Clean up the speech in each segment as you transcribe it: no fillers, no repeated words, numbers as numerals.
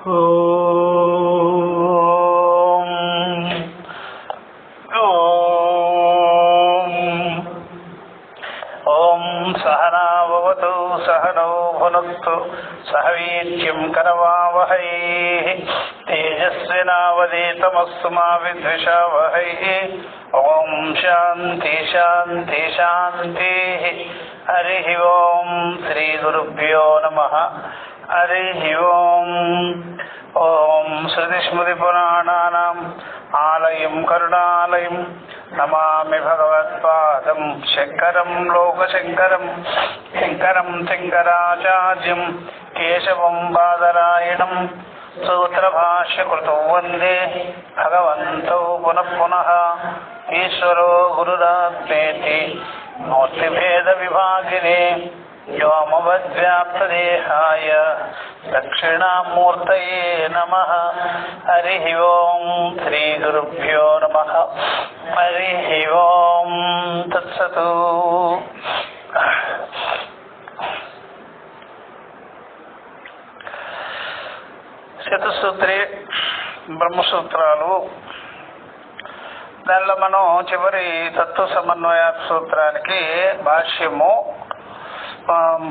ఓం సహనావతు సహనౌ భునక్తు సహ వీర్యం కరవావహై తేజస్వినావధీతమస్తు మా విద్విషావహై. ఓం శాంతి శాంతి శాంతి. హరి ఓం. శ్రీ గురుభ్యో నమః. హరి ఓం. ఓం శృతిస్మృతిపురాణానాం ఆలయం కరుణాలయం నమామి భగవత్పాదం శంకరం లోకశంకరం. శంకరం శంకరాచార్యం కేశవం బాదరాయణం సూత్రభాష్యకృతౌ వందే భగవంతౌ పునః పునః. ఈశ్వరో గురురాత్మేతి మూర్తిభేద విభాగినే వ్యోమవద్వ్యాప్తదేహాయ దక్షిణామూర్తయే నమః. హరి ఓం. శ్రీ గురుభ్యో నమః. హరి ఓం. తత్సతు. చతుసూత్రి బ్రహ్మసూత్రాలు. దానిలో మనం చివరి తత్వ సమన్వయ సూత్రానికి భాష్యము,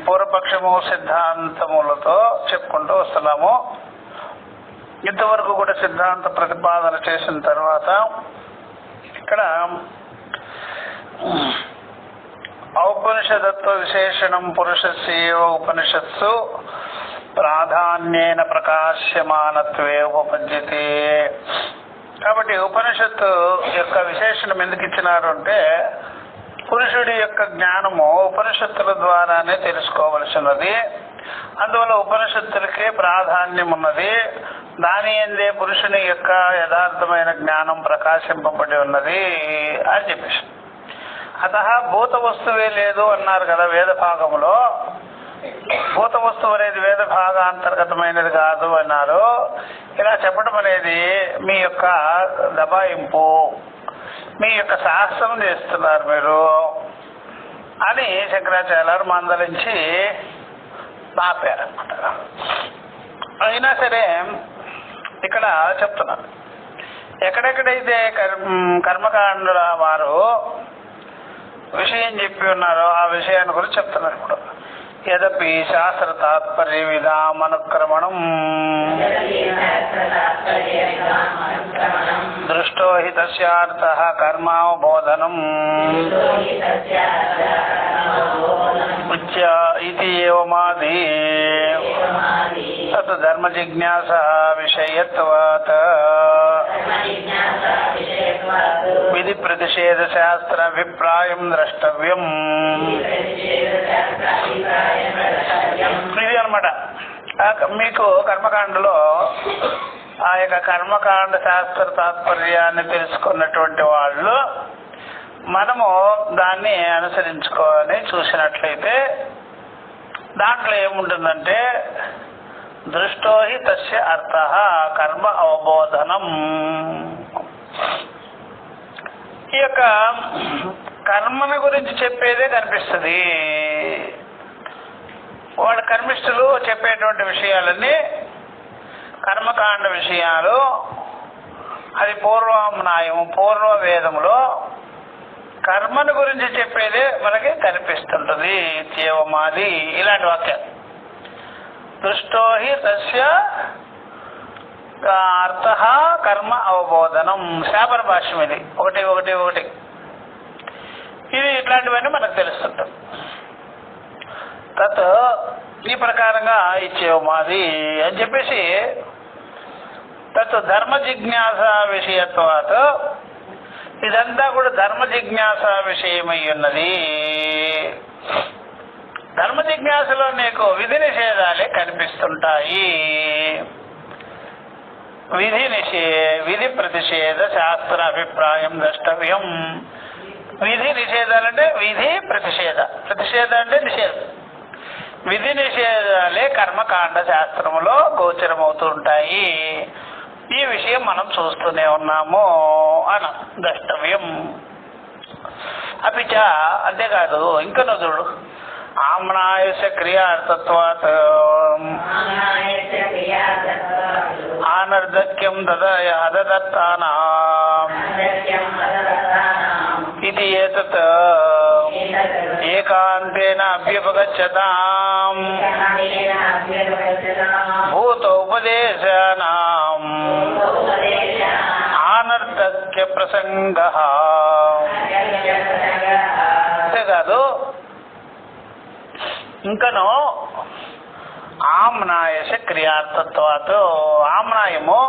పూర్వపక్షము, సిద్ధాంతములతో చెప్పుకుంటూ వస్తున్నాము. ఇంతవరకు కూడా సిద్ధాంత ప్రతిపాదన చేసిన తర్వాత ఇక్కడ ఔపనిషదత్వ విశేషణం పురుషస్యేవ ఉపనిషత్సు ప్రాధాన్యేన ప్రకాశ్యమానత్వే ఉపపద్యతే. కాబట్టి ఉపనిషత్తు యొక్క విశేషణం ఎందుకు ఇచ్చినారు అంటే, పురుషుడి యొక్క జ్ఞానము ఉపనిషత్తుల ద్వారానే తెలుసుకోవలసినది. అందువల్ల ఉపనిషత్తులకే ప్రాధాన్యం ఉన్నది. దాని యందే పురుషుని యొక్క యథార్థమైన జ్ఞానం ప్రకాశింపబడి ఉన్నది అని చెప్పేసి, అత భూత వస్తువే లేదు అన్నారు కదా వేద భాగంలో. భూత వస్తువు అనేది వేద భాగాంతర్గతమైనది కాదు అన్నారు. ఇలా చెప్పడం అనేది మీ యొక్క దబాయింపు, మీ యొక్క సాహసం చేస్తున్నారు మీరు అని శంకరాచార్యులు మందలించి ఆపారన్నమాట. అయినా సరే ఇక్కడ చెప్తున్నారు, ఎక్కడెక్కడైతే కర్మకాండుల వారు విషయం చెప్పి ఉన్నారో ఆ విషయాన్ని గురించి చెప్తున్నారు. ఇప్పుడు యదపి శాస్త్ర తాత్పర్య విధామనుక్రమణం దృష్టో హి తస్యార్థః కర్మావబోధనం ఉచ్య ఇతి ఏవమాది తత్ ధర్మ జిజ్ఞాస విషయత్వాత్ విధి ప్రతిషేధ శాస్త్ర అభిప్రాయం ద్రష్టవ్యం. ఇది అనమాట. మీకు కర్మకాండలో ఆ యొక్క కర్మకాండ శాస్త్ర తాత్పర్యాన్ని తెలుసుకున్నటువంటి వాళ్ళు మనము దాన్ని అనుసరించుకోవాలని చూసినట్లయితే దాంట్లో ఏముంటుందంటే, దృష్టో హి తస్య అర్థః కర్మ అవబోధనం. ఈ యొక్క కర్మను గురించి చెప్పేదే కనిపిస్తుంది. వాళ్ళ కర్మిష్ఠులు చెప్పేటువంటి విషయాలన్నీ కర్మకాండ విషయాలు. అది పూర్వనాయము, పూర్వ వేదములో కర్మను గురించి చెప్పేదే మనకి కనిపిస్తుంటది. ఇత్యేవమాది ఇలాంటి వాక్యాలు. దృష్టో హి తస్య అర్థః కర్మ అవబోధనం. శాపర భాష్యం ఇది. ఒకటి ఒకటి ఒకటి. ఇది ఇట్లాంటివన్నీ మనకు తెలుస్తుంటాం. తత్ ఈ ప్రకారంగా ఇచ్చేవమాది అని చెప్పేసి, తత్ ధర్మ జిజ్ఞాస విషయత్వాత్, ఇదంతా కూడా ధర్మ జిజ్ఞాస విషయమై ఉన్నది. ధర్మ జిజ్ఞాసలో నీకు విధి నిషేధాలే కనిపిస్తుంటాయి. విధి ప్రతిషేధ శాస్త్ర అభిప్రాయం ద్రష్టవ్యం. విధి నిషేధాలంటే విధి ప్రతిషేధ, ప్రతిషేధ అంటే నిషేధం. విధి నిషేధాలే కర్మకాండ శాస్త్రములో గోచరమవుతుంటాయి. ఈ విషయం మనం చూస్తూనే ఉన్నాము అని ద్రష్టవ్యం. అపిచ అంతేకాదు, ఇంకా చూడు, ఆమ్నాయస్య క్రియార్థత్వాత్ అనర్ధక్యం అదదత్తానాం ఇది ఏతత్ ఏకాంతేన అభ్యుపగచ్చతాం భూత ఉపదేశానాం అనర్ధక్య ప్రసంగః. అంతేకాదు ఇంకను ఆమ్నాయస క్రియార్థత్వాత్, ఆమ్నాయము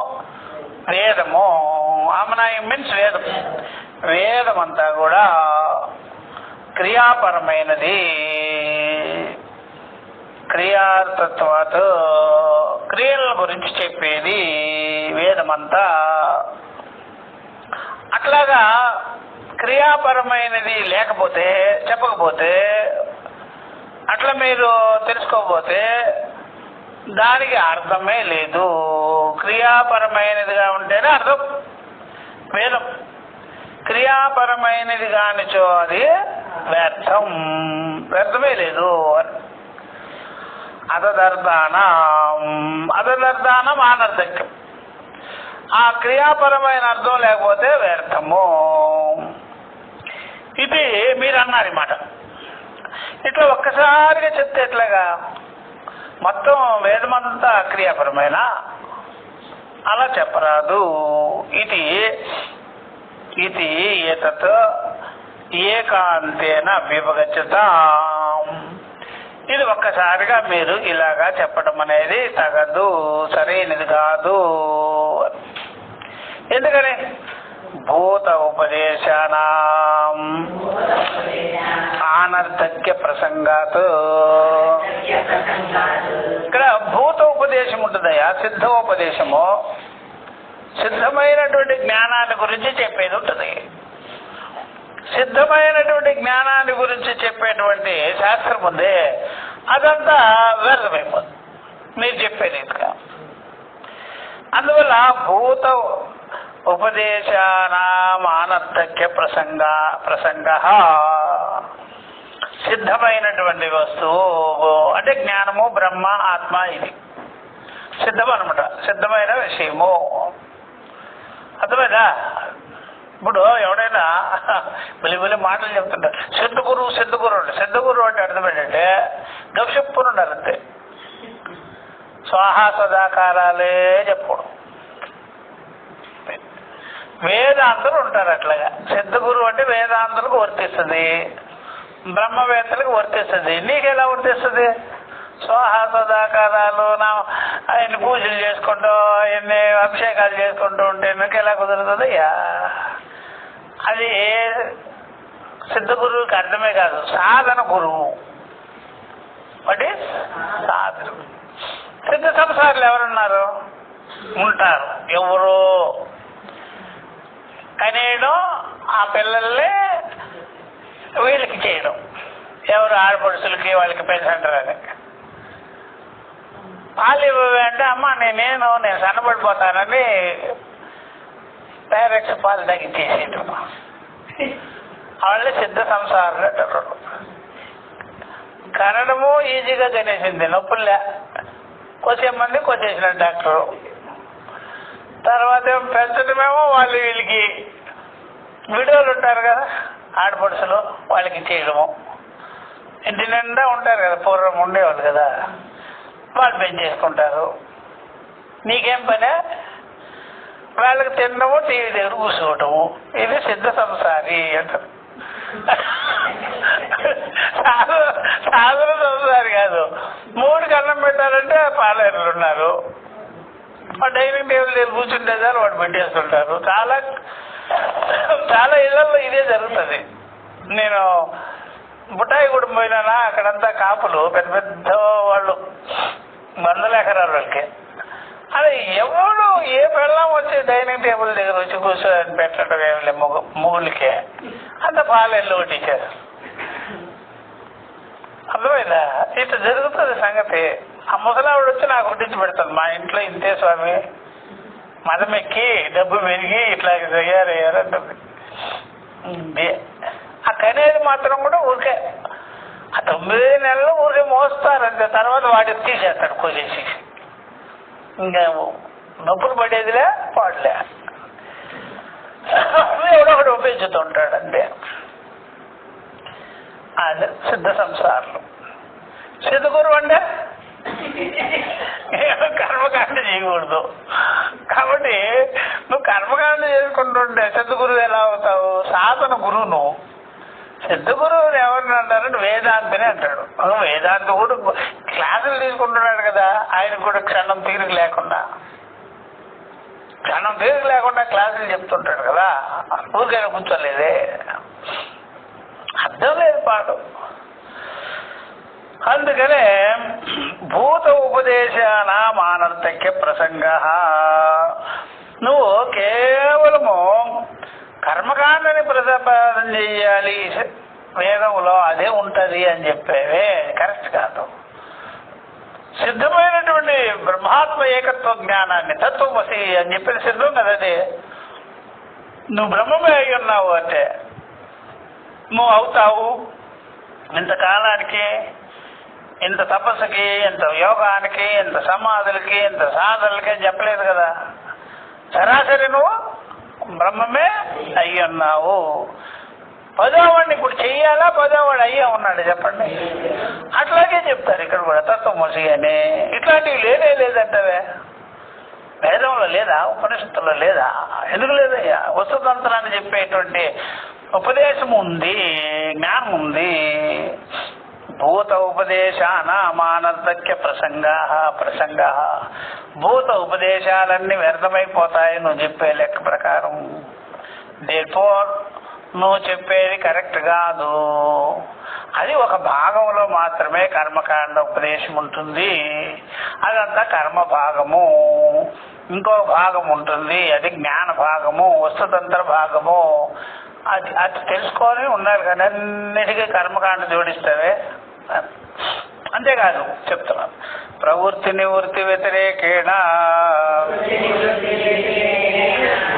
వేదము, ఆమ్నాయం మీన్స్ వేదం, వేదమంతా కూడా క్రియాపరమైనది. క్రియార్థత్వాత్ క్రియల గురించి చెప్పేది వేదమంతా. అట్లాగా క్రియాపరమైనది లేకపోతే, చెప్పకపోతే, అట్లా మీరు తెలుసుకోకపోతే దానికి అర్థమే లేదు. క్రియాపరమైనదిగా ఉంటేనే అర్థం. వేదం క్రియాపరమైనది కానిచో అది వ్యర్థం, వ్యర్థమే లేదు. అదర్థానం అనర్థక్యం. ఆ క్రియాపరమైన అర్థం లేకపోతే వ్యర్థము. ఇది మీరు అన్నారు మాట. ఇట్లా ఒక్కసారిగా చెప్తే ఎట్లాగా? మొత్తం వేదమంతా క్రియాపరమైన అలా చెప్పరాదు. ఇది ఇది ఏతత్ ఏకాంతేన విభగచ్చతాం. ఇది ఒక్కసారిగా మీరు ఇలాగా చెప్పడం అనేది తగదు, సరైనది కాదు. ఎందుకని? భూత ఉపదేశానాం అనర్థక్య ప్రసంగాత్. ఇక్కడ భూత ఉపదేశం ఉంటుందయ్యా, సిద్ధోపదేశము. సిద్ధమైనటువంటి జ్ఞానాన్ని గురించి చెప్పేది ఉంటుంది. సిద్ధమైనటువంటి జ్ఞానాన్ని గురించి చెప్పేటువంటి శాస్త్రం ఉంది, అదంతా వ్యర్థమైపోతుంది మీరు చెప్పేది. ఇంకా అందువల్ల భూత ఉపదేశానాం అనర్థక్య ప్రసంగ. సిద్ధమైనటువంటి వస్తువు అంటే జ్ఞానము, బ్రహ్మ, ఆత్మ, ఇది సిద్ధం అనమాట, సిద్ధమైన విషయము. అర్థమైందా? ఇప్పుడు ఎవడైనా వెలి మాటలు చెప్తుంటారు, సిద్ధగురు అంటే సిద్ధగురు అంటే అర్థం ఏంటంటే గప్షప్పును ఉండాలి అంతే. స్వాహా సదాకారాలే చెప్పడం. వేదాంతులు ఉంటారు అట్లాగా. సిద్ధగురు అంటే వేదాంతులకు వర్తిస్తుంది, బ్రహ్మవేత్తలకు వర్తిస్తుంది. నీకెలా వర్తిస్తుంది? స్వాహా సదాకారాలు ఆయన్ని పూజలు చేసుకుంటూ, ఆయన్ని అభిషేకాలు చేసుకుంటూ ఉంటే నీకు ఎలా కుదురుతుంది? అది సిద్ధ గురువుకి అర్థమే కాదు, సాధన గురువు. అంటే సాధన. సిద్ధ సంసారులు ఎవరున్నారు? ఉంటారు. ఎవరు కనేయడం, ఆ పిల్లల్ని వీళ్ళకి చేయడం. ఎవరు? ఆడపడుచులకి, వాళ్ళకి పెంచంటారని. పాలు ఇవ్వవి అంటే అమ్మ నేను సన్నబడిపోతానని డైరెక్ట్ పాలు తగ్గించేసేయటం. వాళ్ళే సిద్ధ సంసారాలు అంటారు. కనడము ఈజీగా కనేసింది, నొప్పులే. కోసేమంది కోసేసిన డాక్టరు. తర్వాత పెంచడమేమో వాళ్ళు వీళ్ళకి విడోలు ఉంటారు కదా, ఆడపడుచులు, వాళ్ళకి చేయడము. ఇంటి నిండా ఉంటారు కదా, పూర్వం ఉండేవాళ్ళు కదా, వాళ్ళు పెంచేసుకుంటారు. నీకేం పనే? వాళ్ళకి తినడము, టీవీ దగ్గర కూర్చోవటము. ఇది సిద్ధ సంసారి అంటారు. సాధన సంసారి కాదు. 3 అన్నం పెట్టాలంటే పాలేరులు ఉన్నారు, డైనింగ్ టేబుల్ దగ్గర కూర్చుంటేదారు వాడు పెట్టేస్తుంటారు. చాలా ఇళ్లలో ఇదే జరుగుతుంది. నేను బుట్టాయిగూడెం పోయినానా, అక్కడంతా కాపులు పెద్ద పెద్ద వాళ్ళు, 100 ఎకరాల వాళ్ళకి. అది ఎవరు ఏ పెళ్ళం వచ్చి డైనింగ్ టేబుల్ దగ్గర వచ్చి కూర్చొని పెట్టడం ఏమి లేదు, మొగుళ్ళకే అంత పాలెళ్ళు కొట్టించారు. అర్థమైందా? ఇట్లా జరుగుతుంది సంగతి. ఆ ముసలావిడ వచ్చి నాకు కొట్టించి పెడతాను, మా ఇంట్లో ఇంతే స్వామి, మదం ఎక్కి డబ్బు పెరిగి ఇట్లా తయారయ్యారంటుంది. ఆ కనేది మాత్రం కూడా ఊరికే ఆ 9 నెలలు ఊరికే మోస్తారు అంతే. తర్వాత వాటికి తీసేస్తాడు కోసేసి. ఇంకా నొప్పులు పడేదిలే పాడలే, ఎవడో ఒకటి ఉపయోగిస్తుంటాడు అంతే. అది సిద్ధ సంసారం. సిద్ధగురు అంటే కర్మకాండ చేయకూడదు. కాబట్టి నువ్వు కర్మకాండ చేసుకుంటుంటే సిద్ధ గురువు ఎలా అవుతావు? సాధన గురువు నువ్వు. సిద్ధ గురువుని ఎవరిని అంటారంటే వేదాంతిని అంటాడు. వేదాంతి కూడా క్లాసులు తీసుకుంటున్నాడు కదా, ఆయన కూడా క్షణం తీరిక లేకుండా క్లాసులు చెప్తుంటాడు కదా, ఊరికైనా కూర్చోలేదే, అర్థం లేదు పాడు. అందుకనే భూత ఉపదేశానామానర్థక్య ప్రసంగ. నువ్వు కేవలము కర్మకాండని ప్రతిపాదన చెయ్యాలి వేదంలో, అదే ఉంటది అని చెప్పేవే కరెక్ట్ కాదు. సిద్ధమైనటువంటి బ్రహ్మాత్మ ఏకత్వ జ్ఞానాన్ని, తత్వమసి అని చెప్పిన సిద్ధం కదది. నువ్వు బ్రహ్మమే అయి ఉన్నావు అంటే నువ్వు అవుతావు. ఇంతకాలానికి, ఇంత తపస్సుకి, ఇంత యోగానికి, ఇంత సమాధులకి, ఇంత సాధనలకి అని చెప్పలేదు కదా. సరాసరి నువ్వు బ్రహ్మమే అయ్యి ఉన్నావు. పదోవాడిని ఇప్పుడు చెయ్యాలా, పదోవాడు అయ్యే ఉన్నాడు చెప్పండి. అట్లాగే చెప్తారు ఇక్కడ కూడా తత్వమసి అని. ఇట్లాంటివి లేదంటవే. వేదంలో లేదా, ఉపనిషత్తుల్లో లేదా? ఎందుకు లేదయ్యా? వస్తుతంత్రాన్ని చెప్పేటువంటి ఉపదేశం ఉంది, జ్ఞానం ఉంది. భూత ఉపదేశానామానర్థక్య ప్రసంగ. భూత ఉపదేశాలన్నీ వ్యర్థమైపోతాయి నువ్వు చెప్పే లెక్క ప్రకారం. దేర్ఫోర్ నువ్వు చెప్పేది కరెక్ట్ కాదు. అది ఒక భాగంలో మాత్రమే కర్మకాండ ఉపదేశం ఉంటుంది. అదంతా కర్మ భాగము. ఇంకో భాగం ఉంటుంది, అది జ్ఞాన భాగము, వస్తుతంత్ర భాగము. అది తెలుసుకొని ఉన్నారు కానీ అన్నిటికీ కర్మకాండ జోడిస్తావే. అంతేకాదు చెప్తున్నాను, ప్రవృత్తి నివృత్తి వ్యతిరేకేణ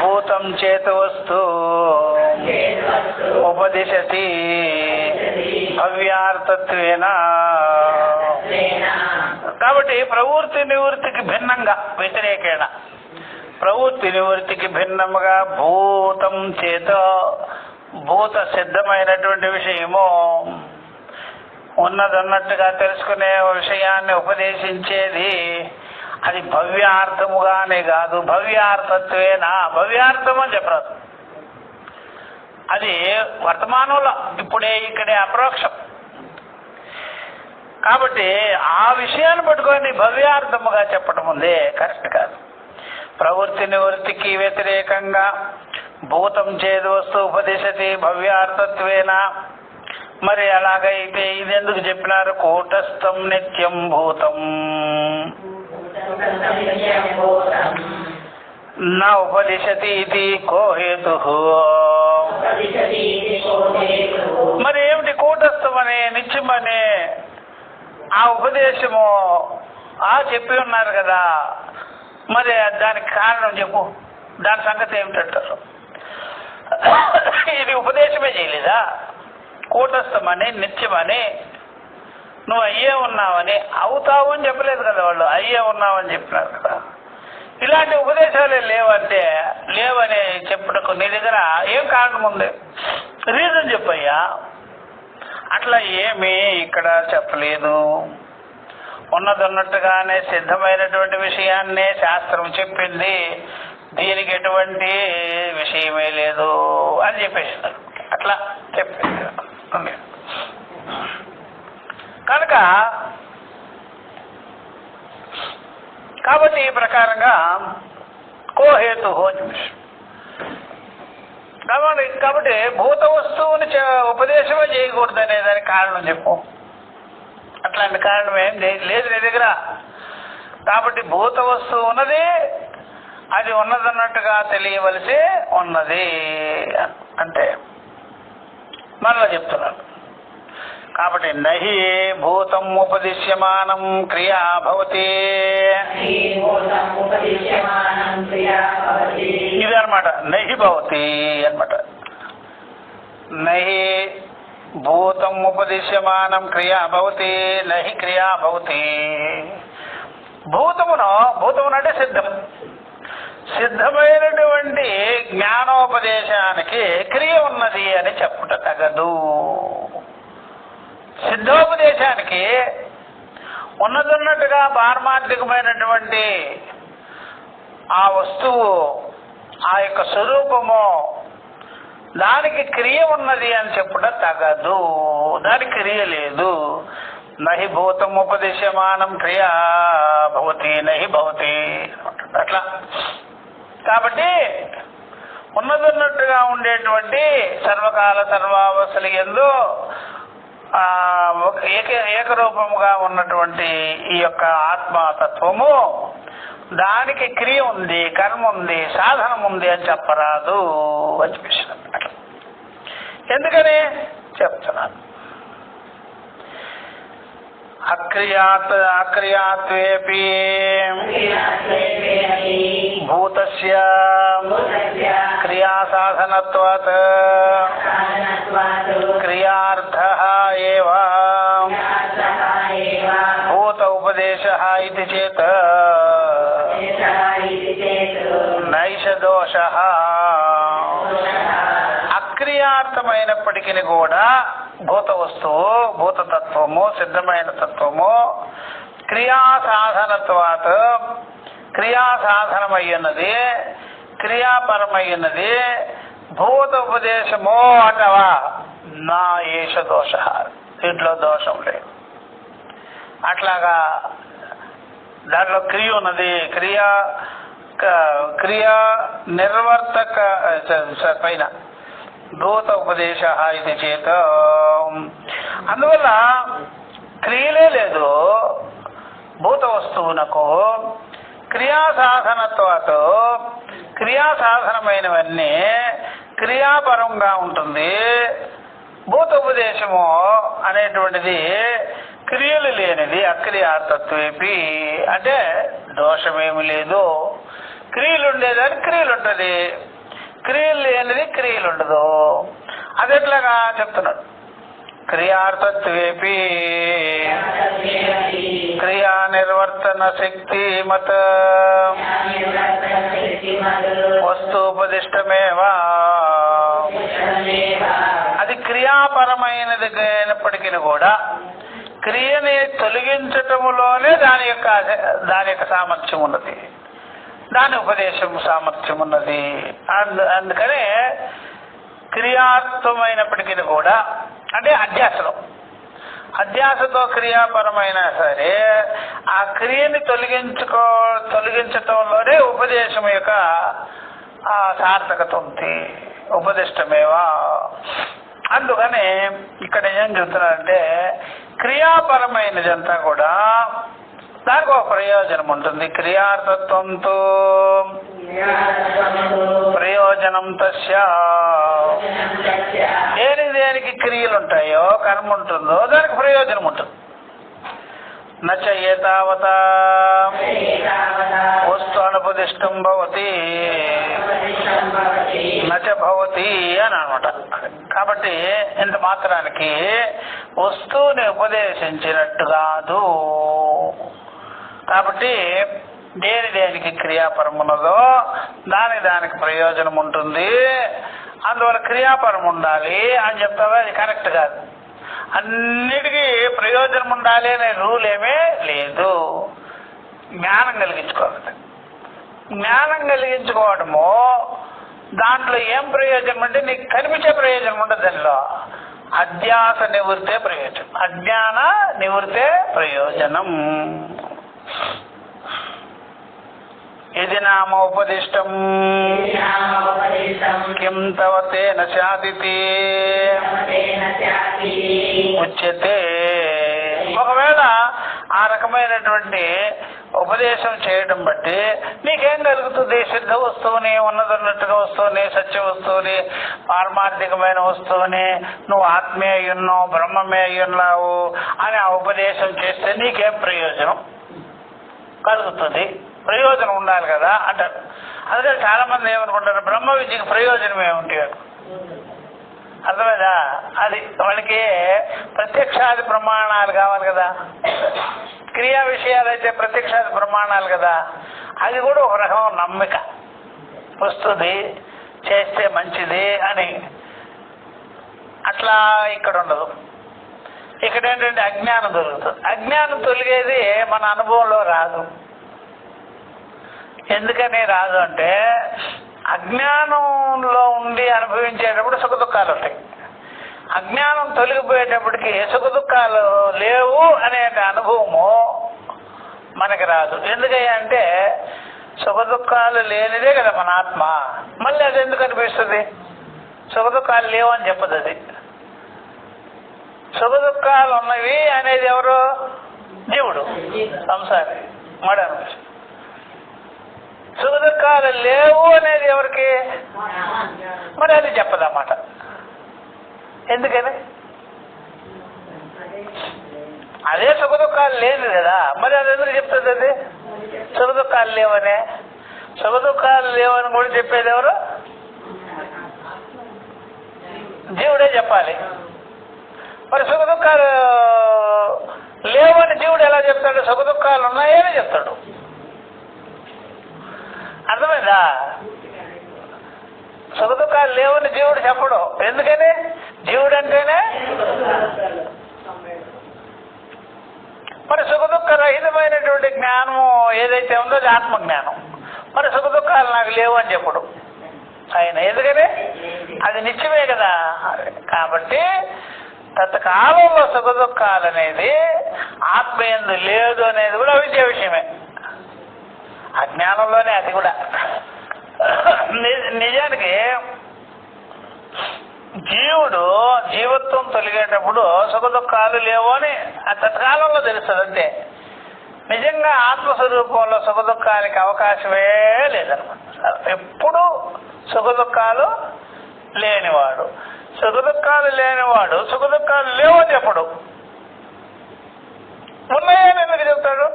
భూతం చేత వస్తు ఉపదిశతి భవ్యార్థత్వేన. కాబట్టి ప్రవృత్తి నివృత్తికి భిన్నంగా, వ్యతిరేకేణ ప్రవృత్తి నివృత్తికి భిన్నముగా భూతం చేత, భూత సిద్ధమైనటువంటి విషయము, ఉన్నదన్నట్టుగా తెలుసుకునే విషయాన్ని ఉపదేశించేది అది భవ్యార్థముగానే కాదు, భవ్యార్థత్వేనా. భవ్యార్థం అని చెప్పరాదు, అది వర్తమానంలో ఇప్పుడే ఇక్కడే అప్రోక్షం. కాబట్టి ఆ విషయాన్ని పట్టుకొని భవ్యార్థముగా చెప్పడం ఉందే కరెక్ట్ కాదు. ప్రవృత్తి నివృత్తికి వ్యతిరేకంగా భూతం చేదు వస్తు ఉపదేశతి భవ్యార్థత్వేన. మరి అలాగైతే ఇది ఎందుకు చెప్పినారు? కూటస్థం నిత్యం భూతం నా ఉపదిశతి ఇది కో హేతు. మరి ఏమిటి కూటస్థం అనే, నిత్యం అనే ఆ ఉపదేశము చెప్పి ఉన్నారు కదా, మరి దానికి కారణం చెప్పు, దాని సంగతి ఏమిటంటారు? ఇది ఉపదేశమే చేయలేదా? కూటస్థమని, నిత్యమని, నువ్వు అయ్యే ఉన్నావని, అవుతావు అని చెప్పలేదు కదా వాళ్ళు, అయ్యే ఉన్నావని చెప్పినారు కదా. ఇలాంటి ఉపదేశాలే లేవంటే, లేవని చెప్పుటకు నీ దగ్గర ఏం కారణం ఉంది? రీజన్ చెప్పయ్యా. అట్లా ఏమీ ఇక్కడ చెప్పలేదు. ఉన్నదన్నట్టుగానే సిద్ధమైనటువంటి విషయాన్నే శాస్త్రం చెప్పింది, దీనికి ఎటువంటి విషయమే లేదు అని చెప్పేసినారు. అట్లా చెప్పింది కనుక, కాబట్టి ఈ ప్రకారంగా కోహేతు అని విషయం. కాబట్టి భూత వస్తువుని ఉపదేశమే చేయకూడదు అనే దానికి కారణం చెప్పు. అట్లాంటి కారణం ఏం లేదు నీ దగ్గర. కాబట్టి భూత వస్తువు ఉన్నది, అది ఉన్నదన్నట్టుగా తెలియవలసి ఉన్నది అంటే మరలా చెప్తున్నాను. కాబట్టి నహి భూతం ఉపదిశ్యమానం క్రియా భవతి. ఇది అనమాట నహి భవతి అనమాట. నహి భూతం ఉపదిశ్యమానం క్రియా భవతి, నహి క్రియా భవతి. భూతమును అంటే సిద్ధం, సిద్ధమైనటువంటి జ్ఞానోపదేశానికి క్రియ ఉన్నది అని చెప్పుట తగదు. సిద్ధోపదేశానికి ఉన్నతున్నట్టుగా పారమార్థికమైనటువంటి ఆ వస్తువు, ఆ యొక్క స్వరూపము, దానికి క్రియ ఉన్నది అని చెప్పుట తగదు. దానికి క్రియ లేదు. నహి భూతం ఉపదేశమానం క్రియా భవతి నహి భవతి అట్లా. కాబట్టి ఉన్నతున్నట్టుగా ఉండేటువంటి సర్వకాల సర్వావస్థల యందు ఏకరూపముగా ఉన్నటువంటి ఈ యొక్క ఆత్మతత్వము, దానికి క్రియ ఉంది, కర్మ ఉంది, సాధనం ఉంది అని చెప్పరాదు అని చెప్పేసాను. అట్లా ఎందుకని చెప్తున్నాను. అక్రియాత్వేపి భూతస్య క్రియాసాధనత్వాత్ క్రియార్థః ఏవ భూత ఉపదేశః ఇతి చేత్ నైష దోషః. అక్రియార్థమైనప్పటికీ కూడా భూత వస్తువు, భూతతత్వము, సిద్ధమైన తత్వము క్రియాసాధనత్వాత్ క్రియాసాధనమయ్యున్నది, క్రియాపరమయ్యున్నది. భూత ఉపదేశము అటవా నా ఏష దోష, దీంట్లో దోషం లేదు. అట్లాగా దాంట్లో క్రియ ఉన్నది, క్రియా నిర్వర్తక పైన భూత ఉపదేశ ఇది చేత. అందువల్ల క్రియలే లేదు భూత వస్తువునకు. క్రియాసాధనత్వాతో క్రియాసాధనమైనవన్నీ క్రియాపరంగా ఉంటుంది. భూత ఉపదేశము అనేటువంటిది క్రియలు లేనిది. అక్రియార్థత్వేపి అంటే దోషమేమి లేదు. క్రియలు ఉండేదానికి క్రియలు ఉంటుంది, క్రియలు లేనిది క్రియలు ఉండదు. అది ఎట్లాగా చెప్తున్నాడు. క్రియార్థత్వేపి క్రియా నిర్వర్తన శక్తి మత వస్తుపదిష్టమేవా. అది క్రియాపరమైనది అయినప్పటికీ కూడా క్రియని తొలగించటములోనే దాని యొక్క సామర్థ్యం ఉన్నది, దాని ఉపదేశం సామర్థ్యం ఉన్నది. అందుకనే క్రియాత్మమైనప్పటికీ కూడా అంటే అధ్యాసతో క్రియాపరమైన సరే ఆ క్రియని తొలగించటంలోనే ఉపదేశం యొక్క సార్థకత ఉంది. ఉపదిష్టమేవా. అందుకని ఇక్కడ ఏం చెప్తున్నారంటే క్రియాపరమైనదంతా కూడా దానికి ఒక ప్రయోజనం ఉంటుంది. క్రియార్థత్వంతో ప్రయోజనం తస్య. దేనికి క్రియలు ఉంటాయో, కర్మ ఉంటుందో దానికి ప్రయోజనం ఉంటుంది. నచ ఏతావత వస్తు అనుపదిష్టం భవతి నచ భవతి అని అనమాట. కాబట్టి ఇంత మాత్రానికి వస్తువుని ఉపదేశించినట్టు కాదు. కాబట్టి దేనికి క్రియాపరమున్నదో దానికి ప్రయోజనం ఉంటుంది. అందువల్ల క్రియాపరం ఉండాలి అని చెప్తావా, అది కరెక్ట్ కాదు. అన్నిటికీ ప్రయోజనం ఉండాలి అనే రూల్ ఏమీ లేదు. జ్ఞానం కలిగించుకోవాలి. జ్ఞానం కలిగించుకోవడము దాంట్లో ఏం ప్రయోజనం అంటే నీకు కనిపించే ప్రయోజనం ఉండదు. దానిలో అధ్యాస నివృత్తే ప్రయోజనం, అజ్ఞాన నివృత్తే ప్రయోజనం. ఇది నామ ఉపదిష్టం కిం తవ తేన స్యాదితి ఉచ్యతే. ఒకవేళ ఆ రకమైనటువంటి ఉపదేశం చేయడం బట్టి నీకేం కలుగుతుంది? సిద్ధ వస్తువుని, ఉన్నదన్నట్టుగా వస్తువుని, సత్య వస్తువుని, పారమార్థికమైన వస్తువుని నువ్వు ఆత్మే అయ్యున్నావు, బ్రహ్మమే అయ్యున్నావు అని ఆ ఉపదేశం చేస్తే నీకేం ప్రయోజనం కలుగుతుంది? ప్రయోజనం ఉండాలి కదా అంటారు. అందుకని చాలా మంది ఏమనుకుంటారు, బ్రహ్మ విద్యకి ప్రయోజనం ఏముంటుంది? అర్థమైందా? అది వాళ్ళకి ప్రత్యక్షాది ప్రమాణాలు కావాలి కదా. క్రియా విషయాలు అయితే ప్రత్యక్షాది ప్రమాణాలు కదా. అది కూడా ఒక రకం నమ్మిక. వస్తుంది, చేస్తే మంచిది అని. అట్లా ఇక్కడ ఉండదు. ఇక్కడ ఏంటంటే అజ్ఞానం దొరుకుతుంది. అజ్ఞానం తొలిగేది మన అనుభవంలో రాదు. ఎందుకని రాదు అంటే అజ్ఞానంలో ఉండి అనుభవించేటప్పుడు సుఖ దుఃఖాలు ఉంటాయి. అజ్ఞానం తొలగిపోయేటప్పటికి సుఖ దుఃఖాలు లేవు అనే అనుభవము మనకి రాదు. ఎందుకంటే సుఖ దుఃఖాలు లేనిదే కదా మన ఆత్మ. మళ్ళీ అది ఎందుకు అనిపిస్తుంది? సుఖ దుఃఖాలు లేవు అని చెప్పదు. అది సుఖ దుఃఖాలు ఉన్నవి అనేది ఎవరు? జీవుడు, సంసారి, మడ. సుఖ దుఃఖాలు లేవు అనేది ఎవరికి? మరి అది చెప్పదన్నమాట. ఎందుకని? అదే సుఖ దుఃఖాలు లేదు కదా, మరి అది ఎందుకు చెప్తుంది? అది సుఖ దుఃఖాలు లేవనే. సుఖ దుఃఖాలు లేవని కూడా చెప్పేది ఎవరు? జీవుడే చెప్పాలి. మరి సుఖ దుఃఖాలు లేవని జీవుడు ఎలా చెప్తాడు? సుఖ దుఃఖాలు ఉన్నాయని చెప్తాడు. అర్థమైందా? సుఖ దుఃఖాలు లేవని జీవుడు చెప్పడు. ఎందుకని? జీవుడు అంటేనే మరి సుఖ దుఃఖ రహితమైనటువంటి జ్ఞానము ఏదైతే ఉందో అది ఆత్మజ్ఞానం. మరి సుఖ దుఃఖాలు నాకు లేవు అని చెప్పడు ఆయన. ఎందుకని? అది నిత్యమే కదా. కాబట్టి తత్కాలంలో సుఖ దుఃఖాలు అనేది ఆత్మయందు లేదు అనేది కూడా అవిద్య విషయమే. అజ్ఞానంలోనే అది కూడా. నిజానికి జీవుడు జీవత్వం తొలగేటప్పుడు సుఖ దుఃఖాలు లేవు అని తత్కాలంలో తెలుస్తుంది అంతే. నిజంగా ఆత్మస్వరూపంలో సుఖ దుఃఖాలకి అవకాశమే లేదనమాట. ఎప్పుడు సుఖ దుఃఖాలు లేనివాడు. సుఖ దుఃఖాలు లేనివాడు సుఖ దుఃఖాలు లేవని చెప్పడు. ఉన్నాయని ఎందుకు చెప్తాడు?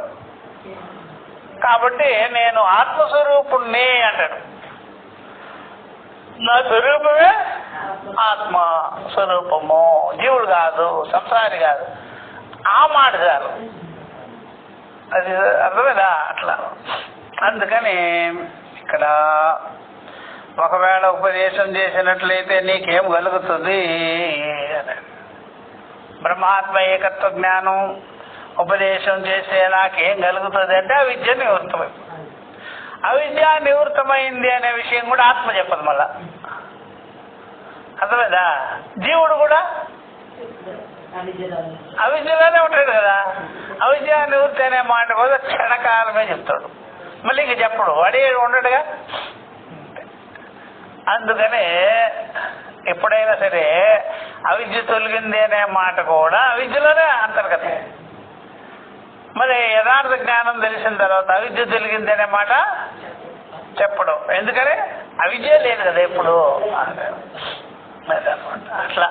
కాబట్టి నేను ఆత్మస్వరూపుణ్ణి అంటాడు. నా స్వరూపమే ఆత్మ స్వరూపము, జీవుడు కాదు, సంసారి కాదు. ఆ మాట చాలు. అది అర్థమేదా? అట్లా. అందుకని ఇక్కడ ఒకవేళ ఉపదేశం చేసినట్లయితే నీకేం కలుగుతుంది? బ్రహ్మాత్మ ఏకత్వ జ్ఞానం ఉపదేశం చేస్తే నాకేం కలుగుతుంది అంటే అవిద్య నివృత్తమైంది. అవిద్య నివృత్తమైంది అనే విషయం కూడా ఆత్మ చెప్పదు. మళ్ళా అర్థమేదా? జీవుడు కూడా అవిద్యలోనే ఉంటాడు కదా. అవిద్య నివృత్తి అనే మాట కూడా క్షణకాలమే చెప్తాడు. మళ్ళీ ఇంక చెప్పడు, వాడే ఉండడుగా. అందుకనే ఎప్పుడైనా సరే అవిద్య తొలగింది అనే మాట కూడా అవిద్యలోనే అంతర్గతం. మరి యథార్థ జ్ఞానం తెలిసిన తర్వాత అవిద్య తొలగింది అనే మాట చెప్పడం. ఎందుకని? అవిద్య లేదు కదా ఎప్పుడు. అట్లా.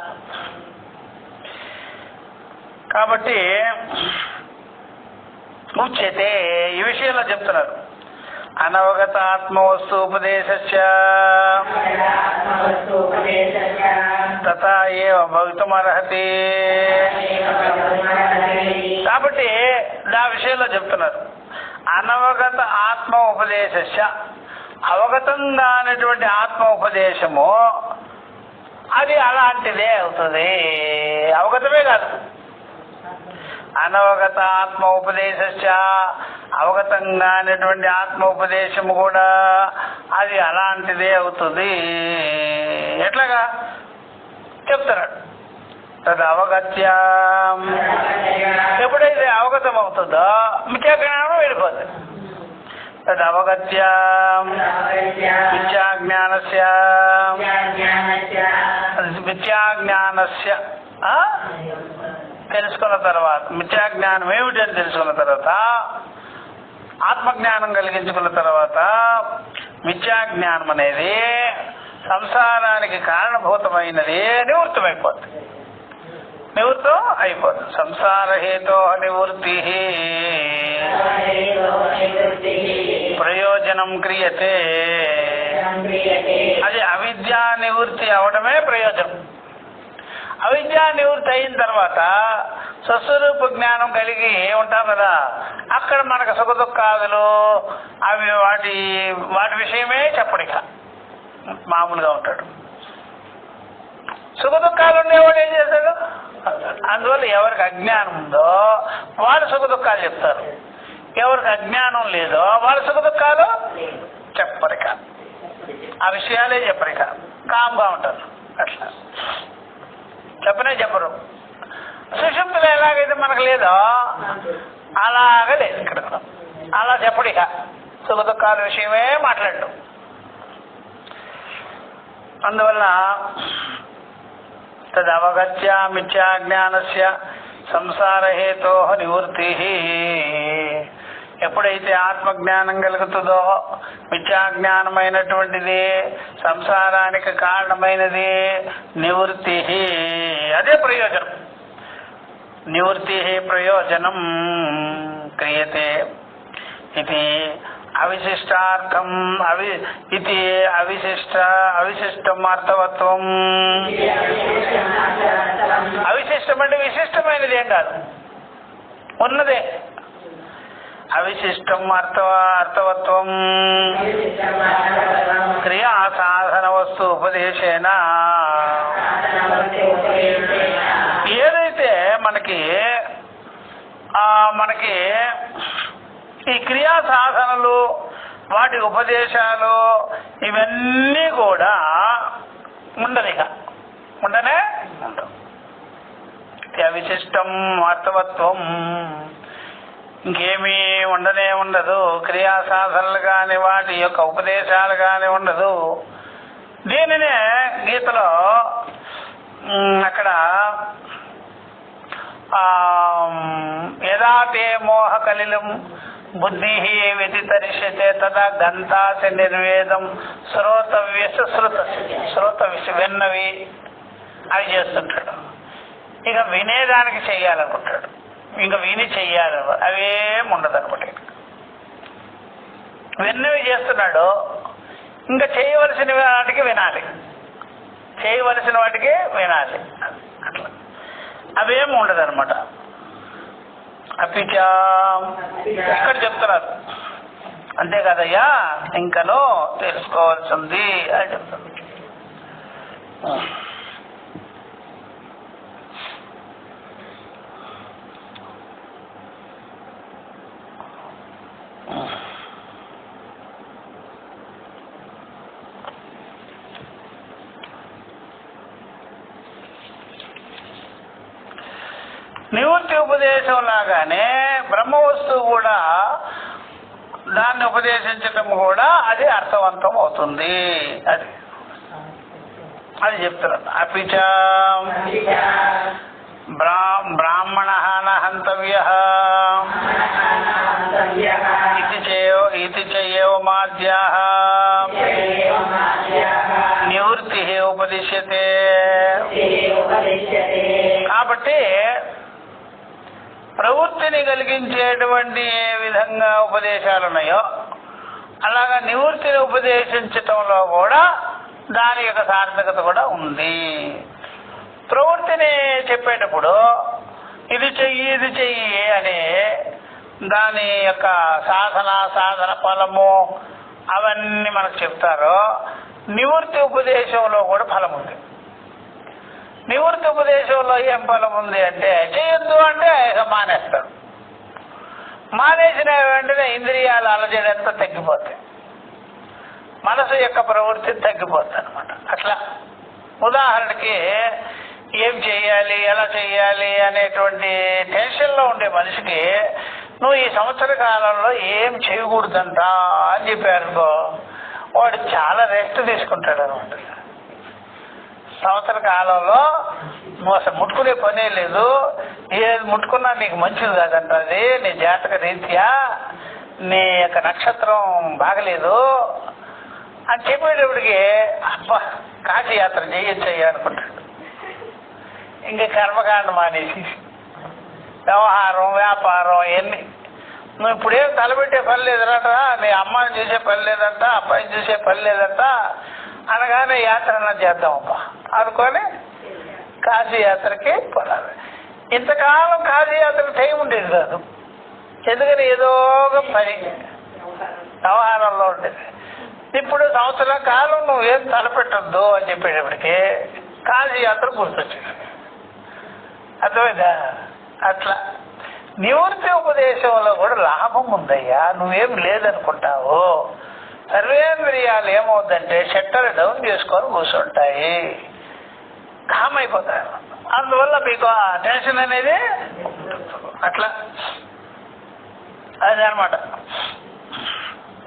కాబట్టి ఉచ్యతే ఈ విషయంలో చెప్తున్నారు. అనవగత ఆత్మవస్తు ఉపదేశస్య తథా ఏవ భవితుమర్హతి. కాబట్టి ఆ విషయంలో చెప్తున్నారు. అనవగత ఆత్మ ఉపదేశస్య, అవగతంగా అనేటువంటి ఆత్మ ఉపదేశము అది అలాంటిదే అవుతుంది. అవగతమే కాదు, అనవగత ఆత్మ ఉపదేశస్య, అవగతంగా అనేటువంటి ఆత్మ ఉపదేశము కూడా అది అలాంటిదే అవుతుంది. ఎట్లాగా చెప్తున్నాడు. తది అవగత్య, ఎప్పుడైతే అవగతం అవుతుందో మిథ్యా జ్ఞానం వెళ్ళిపోతుంది. తది అవగత్య మిథ్యాజ్ఞానస్య, మిథ్యాజ్ఞానస్య తెలుసుకున్న తర్వాత, మిథ్యాజ్ఞానం ఏమిటని తెలుసుకున్న తర్వాత, ఆత్మజ్ఞానం కలిగించుకున్న తర్వాత మిథ్యాజ్ఞానం అనేది సంసారానికి కారణభూతమైనది నివృత్తమైపోతుంది. నివృత్తం అయిపోతుంది. సంసార హేతో నివృత్తి ప్రయోజనం క్రియతే. అది అవిద్యా నివృత్తి అవడమే ప్రయోజనం. అవిద్యా నివృత్తి అయిన తర్వాత స్వస్వరూప జ్ఞానం కలిగి ఉంటాం కదా, అక్కడ మనకు సుఖ దుఃఖాదులు అవి వాటి విషయమే చెప్పడిక. మామూలుగా ఉంటాడు. సుఖ దుఃఖాలు ఉండేవాడు ఏం చేస్తాడు? అందువల్ల ఎవరికి అజ్ఞానం ఉందో వాడు సుఖ దుఃఖాలు చెప్తారు, ఎవరికి అజ్ఞానం లేదో వాళ్ళ సుఖ దుఃఖాలు చెప్పరిక, ఆ విషయాలే చెప్పరిక, కామ్గా ఉంటారు. అట్లా చెప్పరు. సుషుప్తిలో ఎలాగైతే మనకు లేదో అలాగే లేదు ఇక్కడ. అలా చెప్పడిక సుఖ దుఃఖాల విషయమే మాట్లాడటం. అందువల్ల తదవగత్య మిథ్యాజ్ఞానస్య సంసారహేతో నివృత్తి. ఎప్పుడైతే ఆత్మజ్ఞానం కలుగుతుందో మిథ్యాజ్ఞానమైనటువంటిది సంసారానికి కారణమైనది నివృత్తి, అదే ప్రయోజనం. నివృత్తి ప్రయోజనం క్రియతే ఇది అవిశిష్టార్థం. ఇది అవిశిష్టం అర్థవత్వం. అవిశిష్టం అంటే విశిష్టమైనది ఏం కాదు, ఉన్నదే. అవిశిష్టం అర్థవత్వం క్రియా సాధన వస్తు ఉపదేశేన. ఏదైతే మనకి ఈ క్రియా సాధనలు, వాటి ఉపదేశాలు ఇవన్నీ కూడా ఉండనిగా ఉండనే ఉండవు. అవిశిష్టం అర్థవత్వం ఇంకేమీ ఉండనే ఉండదు. క్రియా సాధనలు కానీ వాటి యొక్క ఉపదేశాలు కానీ ఉండదు. దీనినే గీతలో అక్కడ యదా తే మోహ కలిలం బుద్ధి వ్యతితరిష్యతే తదా గంతాస నిర్వేదం శ్రోతవ్యస శ్రోతవ్యస విన్నవి అవి చేస్తుంటాడు. ఇక వినేదానికి చెయ్యాలనుకుంటాడు, ఇంకా విని చెయ్యాలి, అవేం ఉండదు అనమాట. విన్నవి చేస్తున్నాడు, ఇంకా చేయవలసిన వాటికి వినాలి, చేయవలసిన వాటికి వినాలి, అట్లా అవేమి ఉండదు అనమాట. అపిచా ఇక్కడ చెప్తున్నారు, అంతే కదయ్యా ఇంకనో తెలుసుకోవాల్సింది అని చెప్తున్నారు. నివృత్తి ఉపదేశం లాగానే బ్రహ్మ వస్తువు కూడా దాన్ని ఉపదేశించటం కూడా అది అర్థవంతం అవుతుంది. అది చెప్తున్నారు. అపిచ బ్రాహ్మణ హంతవ్య ఇది చేయవమాద్యా నివృత్తి ఉపదిశ్యతే. కాబట్టి ప్రవృత్తిని కలిగించేటువంటి ఏ విధంగా ఉపదేశాలు ఉన్నాయో అలాగా నివృత్తిని ఉపదేశించటంలో కూడా దాని యొక్క సార్థకత కూడా ఉంది. ప్రవృత్తిని చెప్పేటప్పుడు ఇది చెయ్యి అని దాని యొక్క సాధన ఫలము అవన్నీ మనకు చెప్తారు. నివృత్తి ఉపదేశంలో కూడా ఫలం ఉంది. నివృత్తి ఉపదేశంలో ఏం ఫలం ఉంది అంటే, చేయొద్దు అంటే మానేస్తాడు. మానేసిన వెంటనే ఇంద్రియాల అలజడంతా తగ్గిపోతాయి, మనసు యొక్క ప్రవృత్తి తగ్గిపోతుంది అనమాట. అట్లా ఉదాహరణకి ఏం చేయాలి, ఎలా చేయాలి అనేటువంటి టెన్షన్లో ఉండే మనిషికి నువ్వు ఈ సంవత్సర కాలంలో ఏం చేయకూడదంట అని చెప్పారనుకో, వాడు చాలా రెస్ట్ తీసుకుంటాడు అనమాట. సంవత్సర కాలంలో నువ్వు అసలు ముట్టుకునే పనే లేదు, ఏది ముట్టుకున్నా నీకు మంచిది కాదంట, అది నీ జాతక రీత్యా నీ యొక్క నక్షత్రం బాగలేదు అని చెప్పేటప్పటికి అబ్బా కాశీ యాత్ర చేయొచ్చయ్యా అనుకుంటాడు. ఇంకా కర్మకాండ మానేసి వ్యవహారం వ్యాపారం ఎన్ని నువ్వు ఇప్పుడేం తలబెట్టే పని లేదట, నీ అమ్మాయిని చూసే పని లేదంట, అబ్బాయిని చూసే పని లేదంట అనగానే యాత్ర చేద్దాం అబ్బా అనుకొని కాశీ యాత్రకి పోరాలి. ఇంతకాలం కాశీ యాత్రకు టైం ఉండేది కాదు, ఎందుకని ఏదో ఒక పని వ్యవహారంలో ఉండేది. ఇప్పుడు సంవత్సరం కాలం నువ్వేం తలపెట్టద్దు అని చెప్పేటప్పటికి కాశీ యాత్ర గుర్తొచ్చింది. అర్థమైందా? అట్లా నివృత్తి ఉపదేశంలో కూడా లాభం ఉందయ్యా. నువ్వేం లేదనుకుంటావు. సర్వేంద్రియాలు ఏమవుద్దంటే షట్టర్ డౌన్ చేసుకొని కూర్చుంటాయి, కామ్ అయిపోతారు. అందువల్ల మీకు ఆ టెన్షన్ అనేది అట్లా అది అనమాట.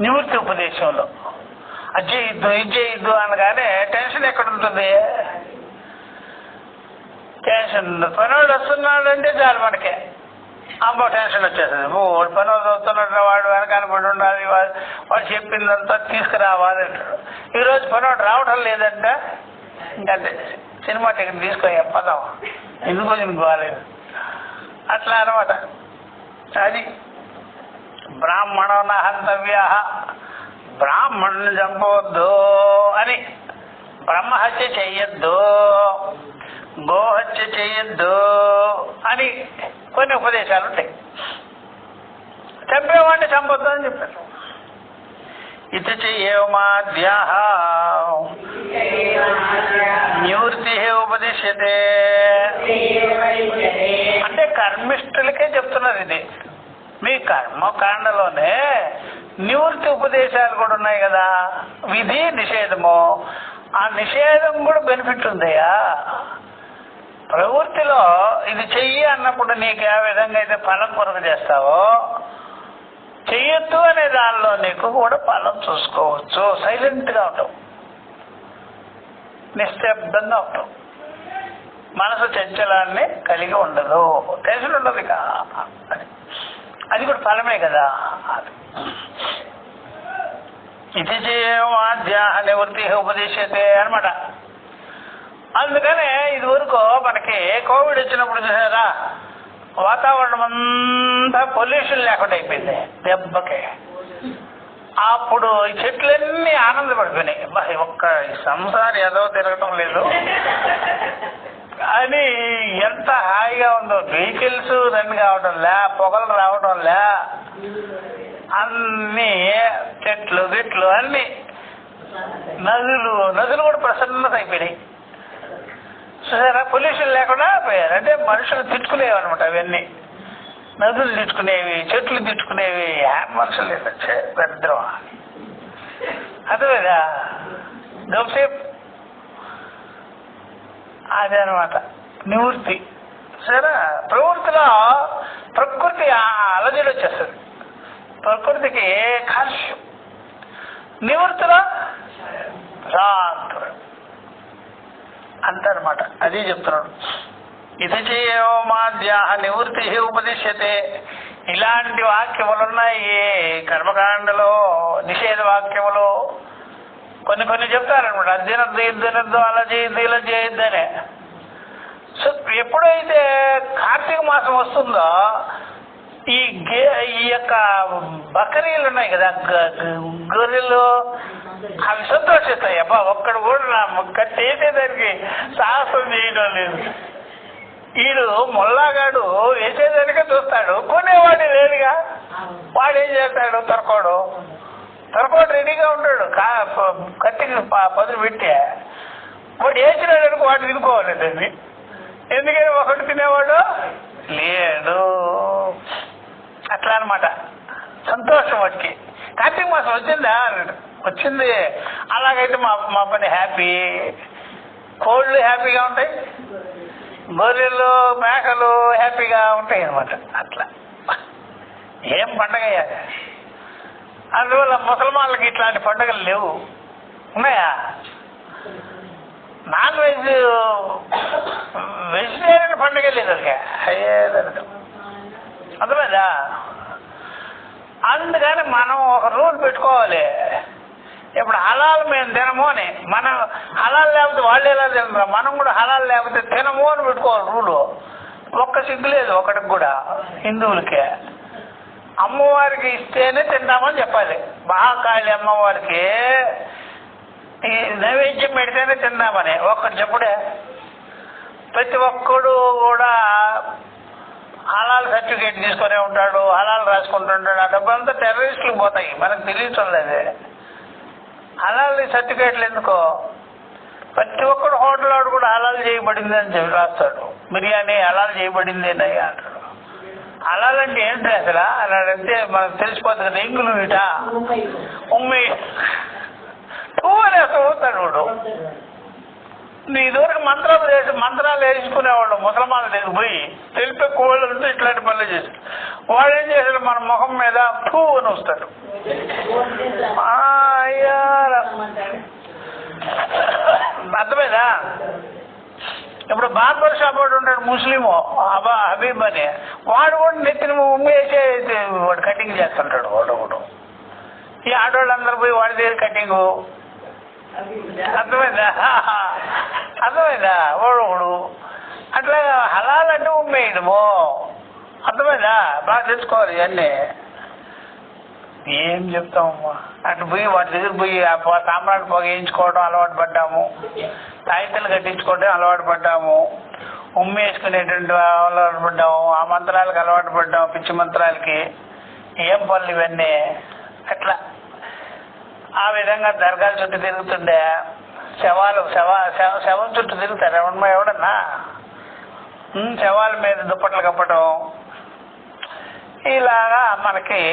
నివృత్తి ఉపదేశంలో అజ్జయిద్దు ఇజ్జయిద్దు అనగానే టెన్షన్ ఎక్కడ ఉంటుంది? టెన్షన్ పనివాడు వస్తున్నాడు అంటే చాలు మనకే అమ్మో టెన్షన్ వచ్చేస్తుంది. వాడు పనివాడు వస్తున్నట్టు వాడు వెనకాల ఉండాలి, వాడు చెప్పిందంతా తీసుకురావాలి అంటాడు. ఈరోజు పనివాడు రావడం లేదంటే ఇంకంతే, సినిమా టికెట్ తీసుకొని చెప్పదాం, ఎందుకో దీనికి బాగాలేదు. అట్లా అనమాట. అది బ్రాహ్మణ హంతవ్య, బ్రాహ్మణుని చంపవద్దు అని, బ్రహ్మహత్య చెయ్యొద్దు, గోహత్య చెయ్యొద్దు అని కొన్ని ఉపదేశాలు ఉంటాయి. చంపేవాడిని చంపొద్దు అని చెప్పారు. ఇది చెయ్యేమాద్యాహ నివృత్తి ఉపదేశతే అంటే కర్మిష్ఠులకే చెప్తున్నారు. ఇది మీ కర్మకాండలోనే నివృత్తి ఉపదేశాలు కూడా ఉన్నాయి కదా, విధి నిషేధము. ఆ నిషేధం కూడా బెనిఫిట్ ఉందయ్యా. ప్రవృత్తిలో ఇది చెయ్యి అన్నప్పుడు నీకు ఏ విధంగా అయితే ఫలం కొరకు చేస్తావో, చెయ్యొద్దు అనే దానిలో నీకు కూడా ఫలం చూసుకోవచ్చు. సైలెంట్గా ఉంటావు, నిశ్శబ్దంగా ఉంటావు, మనసు చంచలాన్ని కలిగి ఉండదు, టెన్షన్ ఉండదు. ఇక అది కూడా ఫలమే కదా. ఇది చేయమాధ్యాహ నివృత్తి ఉపదేశతే అనమాట. అందుకనే ఇది వరకు మనకి కోవిడ్ వచ్చినప్పుడు చూసారా, వాతావరణం అంతా పొల్యూషన్ లేకుండా అయిపోయింది దెబ్బకి. అప్పుడు ఈ చెట్లన్నీ ఆనందపడిపోయినాయి. ఒక్క సంసారం ఏదో తిరగటం లేదు అని ఎంత హాయిగా ఉందో. వెహికల్స్ రన్ కావటంలే, పొగలు రావటంలే, అన్ని చెట్లు గిట్లు అన్ని, నదులు కూడా ప్రసన్నత అయిపోయినాయి. చూసారా, పొల్యూషన్ లేకుండా పోయారు. అంటే మనుషులు తిట్టుకునేవి అనమాట. అవన్నీ నదులు తిట్టుకునేవి, చెట్లు తిట్టుకునేవి, మనుషులు లేదచ్చే దరిద్రం. అదేదా గౌసేపు అదే అనమాట నివృత్తి. సరే, ప్రవృత్తిలో ప్రకృతి అలజడి వచ్చేస్తుంది, ప్రకృతికి కాలుష్యం. నివృత్తిలో శాంతుడు అంటారనమాట. అది చెప్తున్నాడు. ఇది చేయమాద్యాహ నివృత్తి ఉపదిశ్యతే. ఇలాంటి వాక్యములున్నాయి కర్మకాండలో, నిషేధ వాక్యములు కొన్ని చెప్తారనమాట. అది తినద్దు, ఇది తినద్దు, అలా చేయొద్దు, ఇలా చేయొద్దు అని. సో ఎప్పుడైతే కార్తీక మాసం వస్తుందో ఈ యొక్క బకరీలు ఉన్నాయి కదా, గొర్రెలు, అవి సంతోషిస్తాయి. అబ్బా ఒక్కడు కూడా నా కట్టి వేసేదానికి సాహసం చేయడం లేదు. వీడు మొల్లాగాడు వేసేదానికే చూస్తాడు, కొనేవాడు లేదుగా. వాడేం చేస్తాడు, తొరకోడు రెడీగా ఉంటాడు, కత్తికి పదులు పెట్టి. వాడు వేసినాడు, వాడు తినుకోవాలండి. ఎందుకని ఒకటి తినేవాడు లేడు. అట్లా అనమాట. సంతోషం వాటికి. కార్తీక మాసం వచ్చిందా అన్నాడు. వచ్చింది. అలాగైతే మా పని హ్యాపీ. కోళ్ళు హ్యాపీగా ఉంటాయి, గొర్రెలు మేకలు హ్యాపీగా ఉంటాయి అనమాట. అట్లా ఏం పండగ. అందువల్ల ముసల్మాన్లకి ఇట్లాంటి పండుగలు లేవు. ఉన్నాయా? నాన్ వెజ్ వెజిటేరియన్ పండుగ లేదు అసలు. అర్థమైందా? అందుకని మనం ఒక రూల్ పెట్టుకోవాలి. ఇప్పుడు హలాల్ మేము తినము అని. మనం హలాల్ లేకపోతే వాళ్ళు ఎలా తినరు, మనం కూడా హలాల్ లేకపోతే తినము అని పెట్టుకోవాలి రూలు. ఒక్క సిగ్గు లేదు ఒకటికి కూడా. హిందువులకే అమ్మవారికి ఇస్తేనే తింటామని చెప్పాలి. మహాకాళి అమ్మవారికి ఈ నైవేద్యం పెడితేనే తిందామని ఒక్కటి చెప్పుడే. ప్రతి ఒక్కడు కూడా హలాల్ సర్టిఫికేట్ తీసుకునే ఉంటాడు, హలాల్ రాసుకుంటుంటాడు. ఆ డబ్బంతా టెర్రరిస్టులకు పోతాయి, మనకు తెలియటం లేదు. హలాల్ సర్టిఫికేట్లు ఎందుకో? ప్రతి ఒక్కడు హోటల్ వాడు కూడా హలాల్ చేయబడింది అని చెప్పి రాస్తాడు. బిర్యానీ హలాల్ చేయబడింది అని అంటాడు. హలాల్ అంటే ఏంటి అసలు అలాంటే మనకు తెలిసిపోతుంది కదా. ఇంగులు ఇట ఉమ్మి టూ అనేసి పోతాడు వాడు. నీ ఇదివరకు మంత్రాలు వేసుకునేవాళ్ళు ముసల్మాన్ల దగ్గర పోయి తెలిపే కోళ్ళు ఉంటే ఇట్లాంటి పనులు చేసి వాడు ఏం చేశాడు, మన ముఖం మీద టూ అని వస్తాడు. అర్థమైందా? ఇప్పుడు బార్బర్ షాప్ వాడు ఉంటాడు ముస్లిము హబీబ్ అని, వాడు కూడా నెత్తిన ఉమ్మేసే వాడు కటింగ్ చేస్తుంటాడు. వాడు ఈ ఆడవాళ్ళందరూ పోయి వాడి దగ్గర కటింగు. అర్థమైందా? వాడు అట్లా హలాల్ అంటే ఉమ్మేయడము. అర్థమైందా? బాగా తెచ్చుకోవాలి ఇవన్నీ. ఏం చెప్తామమ్మా, అటు పోయి వాటి దగ్గర పోయి సాంబ్రాణి పొగ వేయించుకోవడం అలవాటు పడ్డాము, తాయితలు కట్టించుకోవడం అలవాటు పడ్డాము, ఉమ్మేసుకునేటువంటి అలవాటు పడ్డాము, ఆ మంత్రాలకు అలవాటు పడ్డాము, పిచ్చి మంత్రాలకి. ఏం పనులు ఇవన్నీ? అట్లా ఆ విధంగా దర్గాల చుట్టూ తిరుగుతుండే. శవం చుట్టూ తిరుగుతారు ఎవడన్నా. శవాల మీద దుప్పట్లు కప్పడం, ఇలాగా మనకి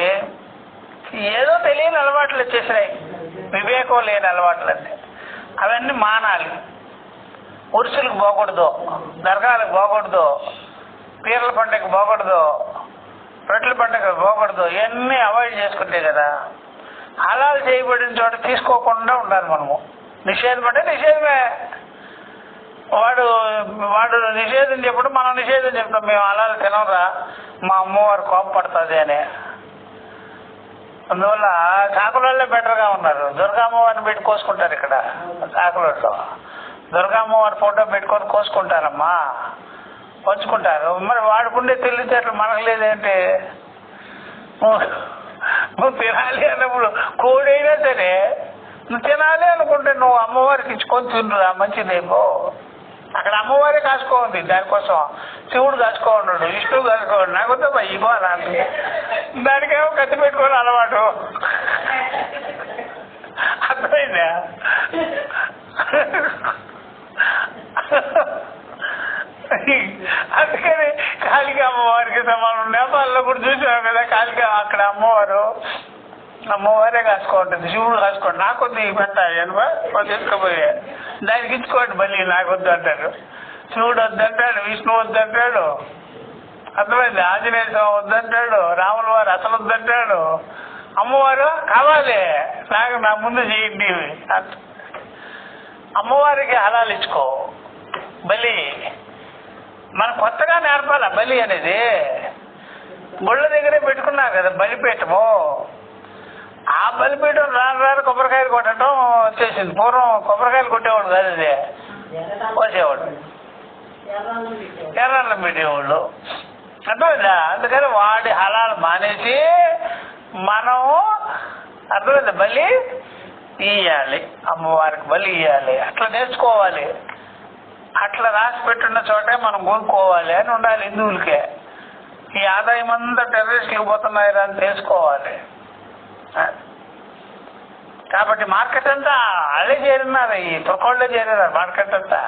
ఏదో తెలియని అలవాట్లు వచ్చేసినాయి, వివేకం లేని అలవాట్లన్నీ. అవన్నీ మానాలి. ఉరుసులకు పోకూడదు, దర్గాలకు పోకూడదు, పీర్ల పండుగకు పోకూడదు, రొట్టెల పండుగకు పోకూడదు. ఇవన్నీ అవాయిడ్ చేసుకుంటే కదా. హలాల్ చేయబడిన చోట తీసుకోకుండా ఉండాలి మనము. నిషేధం అంటే నిషేధమే. వాడు నిషేధం చెప్పడం మనం నిషేధం చెప్తాం. మేము హలాల్ తినరా, మా అమ్మవారు కోపపడుతుంది అని. అందువల్ల కాకులలో బెటర్గా ఉన్నారు. దుర్గామ్మవారిని పెట్టి కోసుకుంటారు. ఇక్కడ కాకులలో దుర్గామ్మవారి ఫోటో పెట్టుకొని కోసుకుంటారమ్మా, పంచుకుంటారు. మరి వాడుకుండే తెలివితేటలు మనకు లేదేంటి? నువ్వు తినాలి అన్నప్పుడు కోడైనా సరే నువ్వు తినాలి అనుకుంటే నువ్వు అమ్మవారికి ఇచ్చుకొని తింటురా, మంచిదేమో. అక్కడ అమ్మవారే కాసుకోండి, దానికోసం శివుడు కాసుకోన్నాడు, విష్ణువు కాసుకోండి. నాకొద్దా ఇగో అలాంటి దానికేమో కత్తి పెట్టుకోవాలి అలవాటు. అర్థమైందా? అందుకని కాళికా అమ్మవారికి సమానం. నేపాల్లో కూడా చూసాం కదా, కాళికా అక్కడ అమ్మవారే కాసుకోంటుంది, శివుడు కాసుకోండి. నాకొద్దు ఈ పంట తీసుకుపోయే దానికి ఇచ్చుకోండి, మళ్ళీ నాకొద్దు అంటాడు. శివుడు వద్దంటాడు, విష్ణువు వద్దంటాడు. అర్థమైంది? ఆంజనేయ స్వామి వద్దంటాడు, రాముల వారు అసలు వద్దంటాడు. అమ్మవారు కావాలి, నా ముందు చేయండి. అమ్మవారికి హలాలు ఇచ్చుకో. బలి మనం కొత్తగా నేర్పాల. బలి అనేది గుళ్ళ దగ్గరే పెట్టుకున్నారు కదా బలిపీఠము. ఆ బలిపీఠం రాను కొబ్బరికాయలు కొట్టడం వచ్చేసింది. పూర్వం కొబ్బరికాయలు కొట్టేవాడు కాదు, అది కోసేవాడు, ఎర్రన్నం పెట్టేవాళ్ళు. అర్థమైందా? అందుకని వాడి హలాలు మానేసి మనం అర్థమైందా బలి ఇయ్యాలి, అమ్మవారికి బలి ఇయ్యాలి. అట్లా నేర్చుకోవాలి. అట్లా రాసి పెట్టున్న చోటే మనం కొనుక్కోవాలి అని ఉండాలి హిందువులకే. ఈ ఆదాయం అంతా టెర్రరిస్టులకు పోతున్నాయి అని తెలుసుకోవాలి. కాబట్టి మార్కెట్ అంతా వాళ్ళే చేరినారు, ఈ తొక్కోళ్ళే చేరినారు మార్కెట్ అంతా.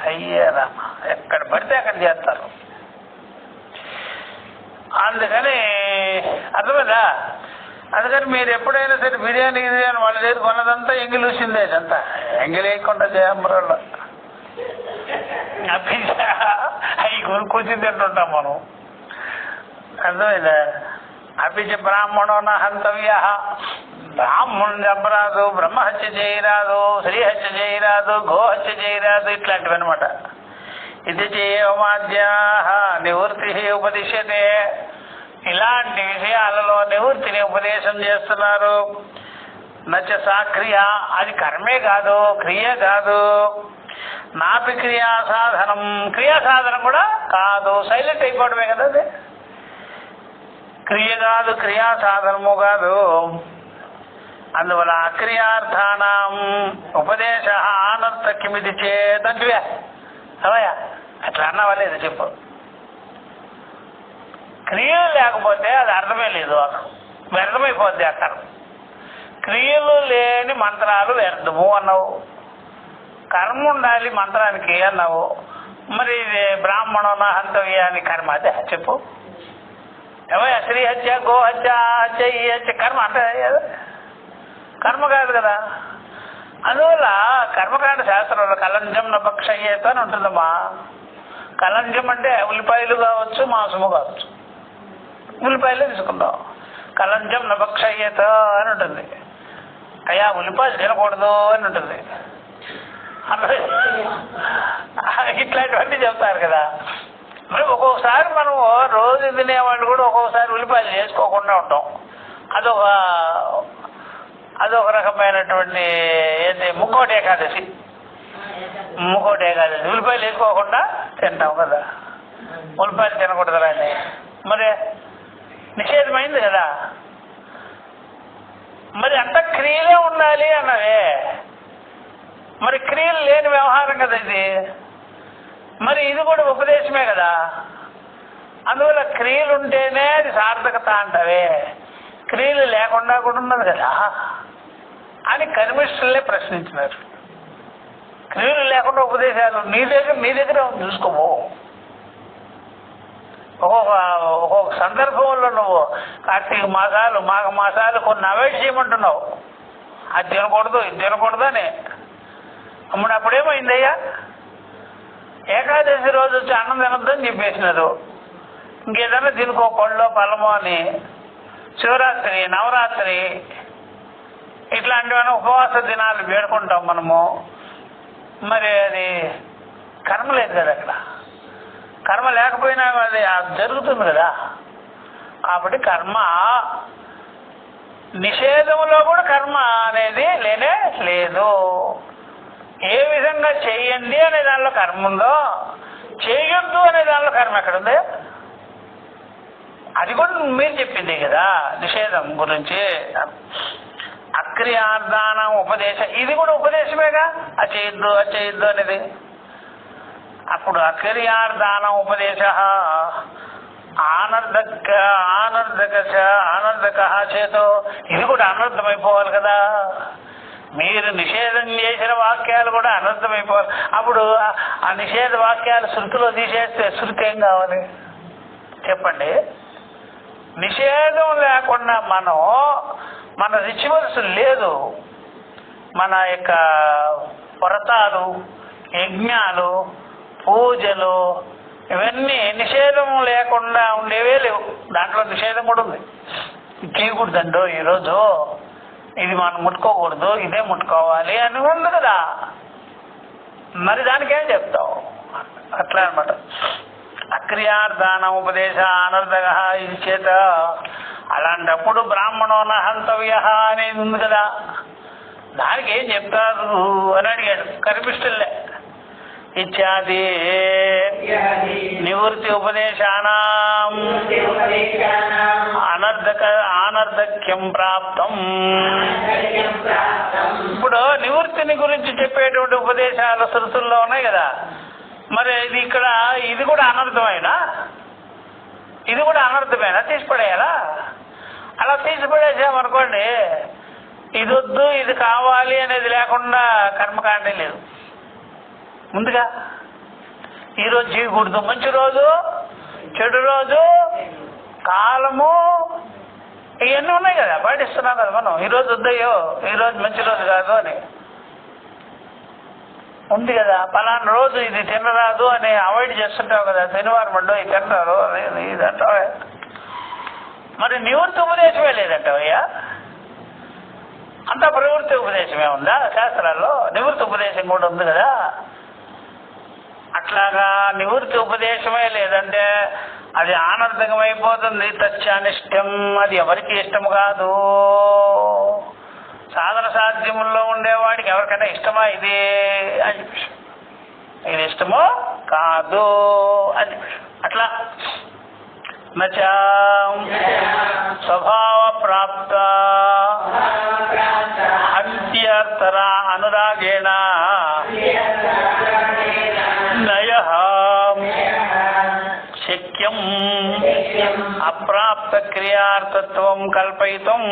అయ్యారా ఎక్కడ పడితే అక్కడ చేస్తారు. అందుకని అర్థమైందా? అందుకని మీరు ఎప్పుడైనా సరే బిర్యానీ అని వాళ్ళ దగ్గర కొన్నదంతా ఎంగిలూసిందే. అంతా ఎంగిలేయకుండా చేయమ్మరోళ్ళు అవి కొనుక్కొచ్చి తింటుంటాం మనం. అర్థమైందా? అపిచ బ్రాహ్మణో హంతవ్య, బ్రాహ్మణుని చంపరాదు, బ్రహ్మహత్య చేయరాదు, శ్రీహత్య చేయరాదు, గోహత్య చేయరాదు, ఇట్లాంటివి అనమాట. ఇది చేయమాద్యా నివృత్తి ఉపదిశ్యతే. ఇలాంటి విషయాలలో నివృత్తిని ఉపదేశం చేస్తున్నారు. నచ్చ సాక్రియ, అది కర్మే కాదు, క్రియ కాదు. నాపి క్రియా సాధనం, క్రియా సాధనం కూడా కాదు, సైలెంట్ అయిపోవడమే కదా అది. క్రియ కాదు, క్రియా సాధనము కాదు. అందువల్ల అక్రియార్థానం ఉపదేశ అనర్థక్యమిది చేతంటివే. అవయా అట్లా అన్నవాలేదు చెప్పు. క్రియలు లేకపోతే అది అర్థమే లేదు, వ్యర్థమైపోద్ది అక్కడ. క్రియలు లేని మంత్రాలు వ్యర్థము అన్నావు, కర్మ ఉండాలి మంత్రానికి అన్నావు. మరి బ్రాహ్మణ హంతవ్యాన్ని కర్మ అదే చెప్పు. ఏమయ్యా స్త్రీ హత్య, గో హత్య, ఆ హత్య, ఈ హత్య కర్మ అంటే కర్మ కాదు కదా. అందువల్ల కర్మకాండ శాస్త్రంలో కలంజం నభక్షయ్యేత అని ఉంటుందమ్మా. కలంజం అంటే ఉల్లిపాయలు కావచ్చు, మాంసము కావచ్చు. ఉల్లిపాయలు తీసుకుందాం, కలంజం నభక్షయ్యేత అని ఉంటుంది. అయ్యా ఉల్లిపాయలు తినకూడదు అని ఉంటుంది. ఇట్లాంటివన్నీ చెప్తారు కదా. మరి ఒక్కొక్కసారి మనం రోజు తినేవాళ్ళు కూడా ఒక్కొక్కసారి ఉల్లిపాయలు చేసుకోకుండా ఉంటాం. అదొక రకమైనటువంటి ఏంటి ముక్కోటి ఏకాదశి. ఉల్లిపాయలు వేసుకోకుండా తింటాం కదా. ఉల్లిపాయలు తినకూడదు అని మరి నిషేధమైంది కదా. మరి అంత క్రియలే ఉండాలి అన్నవే. మరి క్రియలు లేని వ్యవహారం కదా ఇది. మరి ఇది కూడా ఉపదేశమే కదా. అందువల్ల క్రియలు ఉంటేనే అది సార్థకత అంటవే, క్రియలు లేకుండా కూడా ఉన్నది కదా అని కనిమిస్టులే ప్రశ్నించినారు. క్రియలు లేకుండా ఉపదేశాలు నీ దగ్గర చూసుకోవు. ఒక్కొక్క సందర్భంలో నువ్వు కార్తీక మాసాలు, మాఘ మాసాలు కొన్ని అవాయిడ్ చేయమంటున్నావు. అది తినకూడదు, ఇది తినకూడదు అని. అమ్ముడు అప్పుడేమైందయ్యా, ఏకాదశి రోజు వచ్చి అన్నం తినొద్దని చెప్పేసినారు. ఇంకేదన్నా తినుకో పళ్ళో పళ్ళమో అని. శివరాత్రి, నవరాత్రి ఇట్లాంటివన్నీ ఉపవాస దినాలు వేడుకుంటాం మనము. మరి అది కర్మ లేదు కదా. అక్కడ కర్మ లేకపోయినా అది జరుగుతుంది కదా. కాబట్టి కర్మ నిషేధంలో కూడా కర్మ అనేది లేనే లేదు. ఏ విధంగా చెయ్యండి అనే దానిలో కర్మ ఉందో, చేయొద్దు అనే దానిలో కర్మ ఎక్కడుంది? అది కూడా మీరు చెప్పింది కదా నిషేధం గురించి. అక్రియార్థానం ఉపదేశం, ఇది కూడా ఉపదేశమేగా. అది చేయొద్దు అనేది. అప్పుడు అక్రియార్థానం ఉపదేశ ఆనర్ధక చేతో ఇది కూడా అనర్థమైపోవాలి కదా. మీరు నిషేధం చేసిన వాక్యాలు కూడా అనర్థమైపోవాలి. అప్పుడు ఆ నిషేధ వాక్యాలు శృతిలో తీసేస్తే శృతి ఏం కావాలి చెప్పండి? నిషేధం లేకుండా మన రిచువల్స్ లేదు, మన యొక్క వ్రతాలు, యజ్ఞాలు, పూజలు ఇవన్నీ నిషేధం లేకుండా ఉండేవే లేవు. దాంట్లో నిషేధం కూడా ఉంది. చేయకూడదండో ఈరోజు, ఇది మనం ముట్టుకోకూడదు, ఇదే ముట్టుకోవాలి అని ఉంది కదా. మరి దానికేం చెప్తావు? అట్లా అనమాట. అక్రియార్థాన ఉపదేశ అనర్థక ఇది చేత. అలాంటప్పుడు బ్రాహ్మణోన హంతవ్య అనేది ఉంది కదా, దానికి ఏం చెప్తారు అని అడిగాడు కనిపిస్తులే. ఇత్యాది నివృత్తి ఉపదేశానాం ఆనర్ధక్యం ప్రాప్తం. ఇప్పుడు నివృత్తిని గురించి చెప్పేటువంటి ఉపదేశాలు శృతుల్లో ఉన్నాయి కదా. మరి ఇది కూడా అనర్థమైనా? ఇది కూడా అనర్థమేనా? తీసిపడేయాలా? అలా తీసిపడేసామనుకోండి, ఇది వద్దు ఇది కావాలి అనేది లేకుండా కర్మకాండే లేదు. ముందుగా ఈరోజు చేయకూడదు, మంచి రోజు, చెడు రోజు, కాలము, ఇవన్నీ ఉన్నాయి కదా, పాటిస్తున్నాం కదా మనం. ఈరోజు వద్దయ్యో, ఈరోజు మంచి రోజు కాదు అని ఉంది కదా. పలానా రోజు ఇది తినరాదు అని అవాయిడ్ చేస్తుంటావు కదా. శనివారం అండో ఇది తింటారు ఇదంటావా? మరి నివృత్తి ఉపదేశమే లేదంటావయ్యా. అంతా ప్రవృత్తి ఉపదేశమే ఉందా శాస్త్రాల్లో? నివృత్తి ఉపదేశం కూడా ఉంది కదా. అట్లాగా నివృత్తి ఉపదేశమే లేదంటే అది ఆనర్థకమైపోతుంది. తత్యానిష్టం, అది ఎవరికి ఇష్టం కాదు. సాధన సాధ్యముల్లో ఉండేవాడికి ఎవరికైనా ఇష్టమా ఇది అని చెప్పేసి, ఇది ఇష్టమో కాదు అని చెప్పేసి అట్లా. నచ స్వభావ ప్రాప్త అత్యర్థర అనురాగేణ నయ శక్యం అప్రాప్త క్రియార్థత్వం కల్పయితుం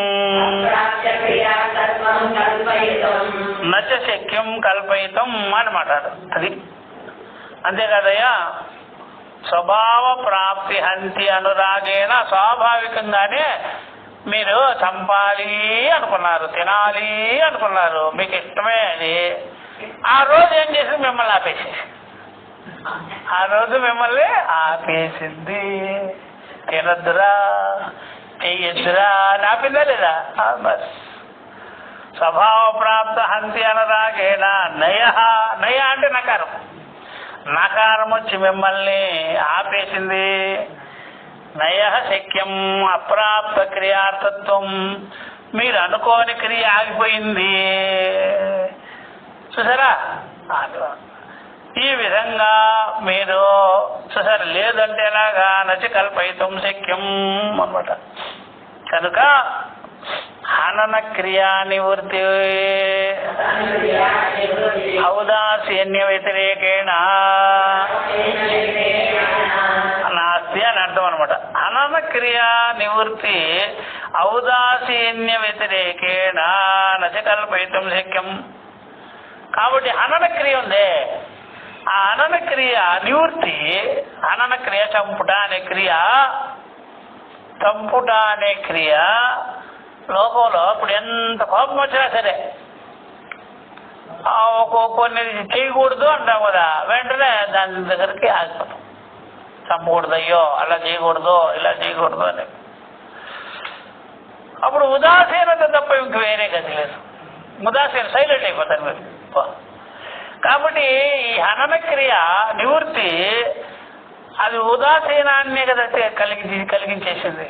నచ శక్యం కల్పయితం అనమాట. అది అంతే కదయ్యా. స్వభావ ప్రాప్తి హంతి అనురాగేణ, స్వాభావికంగానే మీరు చంపాలి అనుకున్నారు, తినాలి అనుకున్నారు, మీకు ఇష్టమే అది. ఆ రోజు ఏం చేసి మిమ్మల్ని ఆపేసేసి, ఆ రోజు మిమ్మల్ని ఆపేసింది. తినద్దురా, చెయ్యొద్దురా అని ఆపిందా లేదా? బస్. స్వభావ ప్రాప్త హంతి అనురాగేణ నయ. నయ అంటే నకారం. నకారం వచ్చి మిమ్మల్ని ఆపేసింది. నయ శక్యం అప్రాప్త క్రియార్థత్వం, మీరు అనుకోని క్రియ ఆగిపోయింది. చూసారా? ఈ విధంగా మీరు చూసారు. లేదంటే ఎలాగా? నచి కల్పయితం శక్యం అన్నమాట. కనుక హనన క్రియా నివృత్తి ఔదాసీన్య వ్యతిరేకేణ నాస్తి అని అర్థం అనమాట. హనన క్రియా నివృత్తి ఔదాసీన్య వ్యతిరేకేణ నచ కల్పయితం శక్యం. కాబట్టి హనన క్రియ ఉంది. ఆ హనన క్రియ నివృత్తి, హనన క్రియ చంపుట అనే క్రియ, చంపుట అనే క్రియ లోకంలో ఇప్పుడు ఎంత కోపం వచ్చినా సరే కొన్ని చేయకూడదు అంటాం కదా, వెంటనే దాని దగ్గరికి ఆగిపోతాం. చంపకూడదు, అయ్యో అలా చేయకూడదు, ఇలా చేయకూడదు అని. అప్పుడు ఉదాసీనత తప్ప ఇంక వేరే గతి లేదు. ఉదాసీన సైలెంట్ అయిపోతారు మీరు. కాబట్టి ఈ హనన క్రియ నివృత్తి అది ఉదాసీనాన్ని కదా కలిగించేసింది,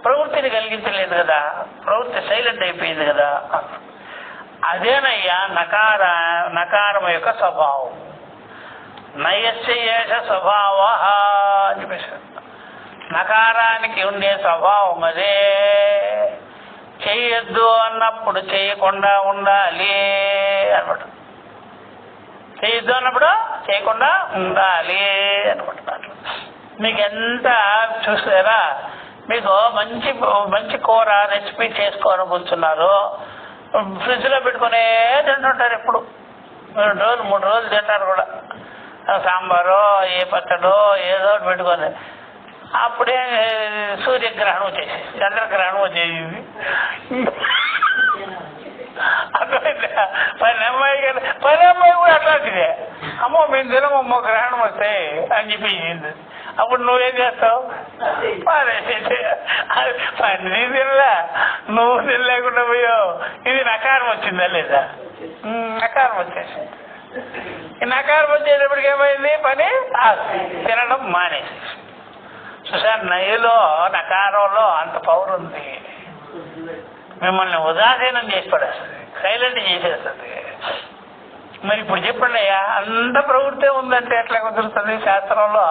ప్రవృత్తిని కలిగించలేదు కదా. ప్రవృత్తి సైలెంట్ అయిపోయింది కదా. అదేనయ్యా నకారం యొక్క స్వభావం. నయస్యేష స్వభావ అని చెప్పేసి, నకారానికి ఉండే స్వభావం అదే. చేయొద్దు అన్నప్పుడు చేయకుండా ఉండాలి అనమాట. చేయొద్దు అన్నప్పుడు చేయకుండా ఉండాలి అనమాట. మీకు ఎంత చూస్తారా, మీకు మంచి కూర రెసిపీ చేసుకోవాలని కూర్చున్నారు, ఫ్రిడ్జ్లో పెట్టుకునే తింటుంటారు. ఎప్పుడు 2 రోజులు 3 రోజులు తింటారు కూడా. సాంబారో ఏ పచ్చడో ఏదో పెట్టుకొని. అప్పుడే సూర్యగ్రహణం వచ్చేసి, చంద్రగ్రహణం వచ్చేసింది. అర్థమైందా? పని అమ్మాయి కూడా అట్లాంటిదే. అమ్మో మేము తినమమ్మో గ్రహణం వస్తాయి అని చెప్పింది. అప్పుడు నువ్వేం చేస్తావు? పని తినలా, నువ్వు తినలేకుండా పోయావు. ఇది నకారం వచ్చిందా లేదా? నకారం వచ్చేసి, ఈ నకారం వచ్చేటప్పటికి ఏమైంది? పని తినడం మానేసి. చూసారు, నయ్యలో నకారంలో అంత పవర్ ఉంది. మిమ్మల్ని ఉదాసీనం చేసి పడేస్తుంది, సైలెంట్ చేసేస్తుంది. మరి ఇప్పుడు చెప్పండి అయ్యా, అంత ప్రవృత్తే ఉందంటే ఎట్లా కుదురుతుంది? శాస్త్రంలో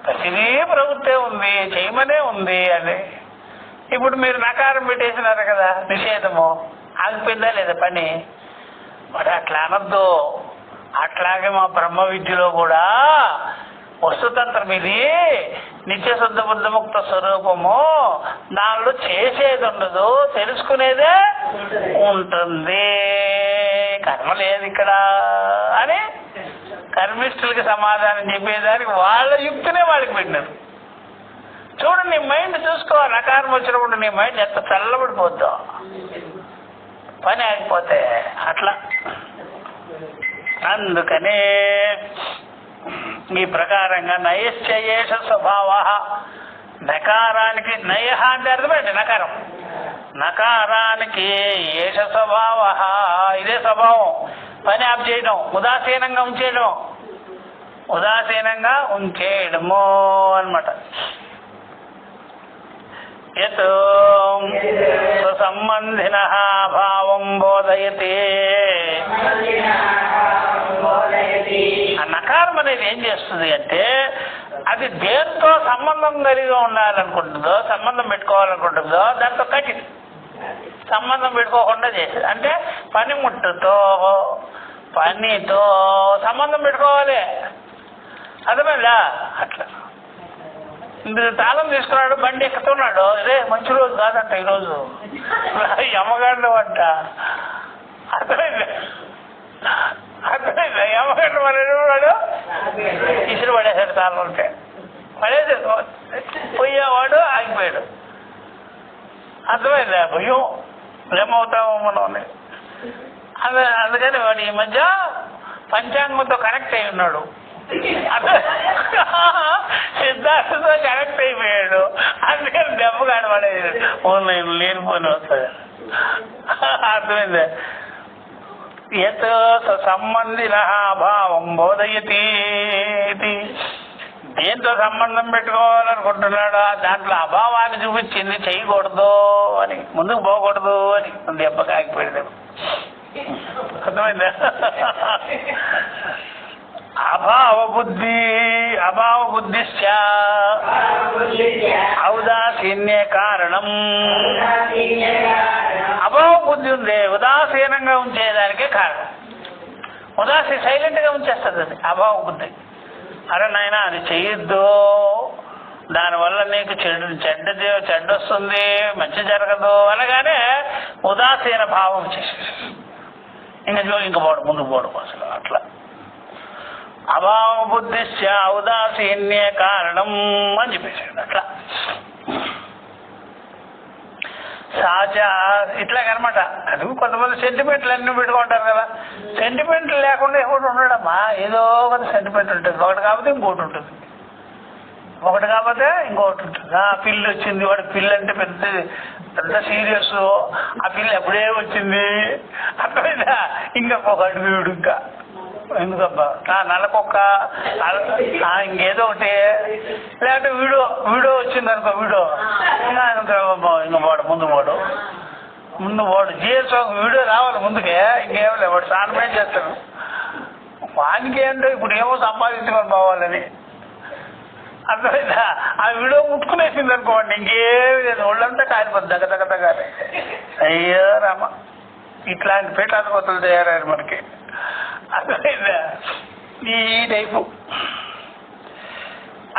ప్రతిదీ ప్రవృత్తే ఉంది, చేయమనే ఉంది అని. ఇప్పుడు మీరు నకారం పెట్టేసినారు కదా, నిషేధము ఆగిపోయిందా లేదా పని? మరి అట్లా అనద్దు. అట్లాగే మా బ్రహ్మ విద్యలో కూడా వస్తుతంత్రం ఇది, నిత్య శుద్ధ బుద్ధముక్త స్వరూపము. దానిలో చేసేది ఉండదు, తెలుసుకునేదే ఉంటుంది. కర్మ లేదు ఇక్కడ అని కర్మిష్ఠులకి సమాధానం చెప్పేదానికి వాళ్ళ యుక్తినే వాళ్ళకి పెట్టినారు. చూడండి, నీ మైండ్ చూసుకో. నకారం వచ్చినప్పుడు నీ మైండ్ ఎంత చల్లబడిపోద్దో పని ఆగిపోతే. అట్లా అందుకనే ఈ ప్రకారంగా నయశ్చయేష స్వభావ. నకారానికి నయ అంటే అర్థమైంది నకారం. నకారానికి ఏష స్వభావ, ఇదే స్వభావం. పని ఆప్ చేయడం, ఉదాసీనంగా ఉంచేయడం, ఉదాసీనంగా ఉంచేయడము అన్నమాట. యత్ స్వసంబంధిన భావం బోధయతి. ఆ నకారం అనేది ఏం చేస్తుంది అంటే, అది దేంతో సంబంధం కలిగి ఉండాలనుకుంటుందో, సంబంధం పెట్టుకోవాలనుకుంటుందో దాంతో కట్టి సంబంధం పెట్టుకోకుండా చేసేది. అంటే పనిముట్టుతో, పనితో సంబంధం పెట్టుకోవాలి. అర్థమైందా? అట్లా తాళం తీసుకున్నాడు, బండి ఎక్కుతున్నాడు, ఇదే మంచి రోజు కాదంట ఈరోజు, యమగాండం అంట. అర్థమైందా? అర్థమైందా? ఏమగంట వాడు ఇసురు పడేసాడు చాలా ఉంటే పడేసాడు, పోయేవాడు ఆగిపోయాడు. అర్థమైందా? భయం ఏమవుతామో మనం. అందుకని వాడు ఈ మధ్య పంచాంగంతో కనెక్ట్ అయి ఉన్నాడు, సిద్ధార్థతో కనెక్ట్ అయిపోయాడు. అందుకని దెబ్బ కాడపడేది నేను లేనిపోని వస్తాడు. అర్థమైందా? యత్ సంబంధిన అభావం బోధయతి, దేంతో సంబంధం పెట్టుకోవాలనుకుంటున్నాడో దాంట్లో అభావాన్ని చూపించింది, చేయకూడదు అని, ముందుకు పోకూడదు అని దెబ్బ కాగిపోయింది. అర్థమైందా? అభావ బుద్ధిశ్చ ఔదాసీన్యే కారణం. అభావ బుద్ధి ఉంది, ఉదాసీనంగా ఉంచేదానికే కారణం. సైలెంట్ గా ఉంచేస్తుంది అది అభావ బుద్ధి. అరే నాయన అది చెయ్యొద్దు, దానివల్ల నీకు చెడ్డొస్తుంది, మంచి జరగదు అనగానే ఉదాసీన భావం చేసేసి ఇంక పోవడం, ముందుకు పోవడం అసలు అట్లా. అభావ బుద్ధిశ్చ ఔదాసీన్యే కారణం అని చెప్పేసాడు. అట్లా ఇట్లాగనమాట. అది కొంతమంది సెంటిమెంట్లు అన్నీ పెట్టుకుంటారు కదా. సెంటిమెంట్లు లేకుండా ఎవరు ఉండడమ్మా, ఏదో ఒక సెంటిమెంట్ ఉంటుంది. ఒకటి కాకపోతే ఇంకోటి ఉంటుంది, ఒకటి కాకపోతే ఇంకోటి ఉంటుంది. పిల్లి వచ్చింది, వాడి పిల్లి అంటే పెద్ద సీరియస్, ఆ పిల్లి ఎప్పుడే వచ్చింది. అర్థమైందా? ఇంకా ఒకటి వీడు, ఇంకా ఎందుకబ్బా నల్లకొక్క, ఇంకేదో ఒకటి. లేకపోతే వీడియో వచ్చింది అనుకో, ఇంకా వాడు ముందు వాడు జిఎస్ వీడియో రావాలి ముందుకే, ఇంకేమో లేదు, వాడు సానమే చేస్తాడు. వానికి ఏంటో ఇప్పుడు ఏమో సంపాదించుకొని పోవాలని. అర్థమైందా? ఆ వీడియో ముట్టుకునేసింది అనుకోండి, ఇంకేమి లేదు, ఒళ్ళంతా కాలిపోతుంది దగ్గర. అయ్యో రామ, ఇట్లాంటి పీఠాధిపతులు తయారయ్యారు మనకి. అర్థమైందా? ఈ టైపు.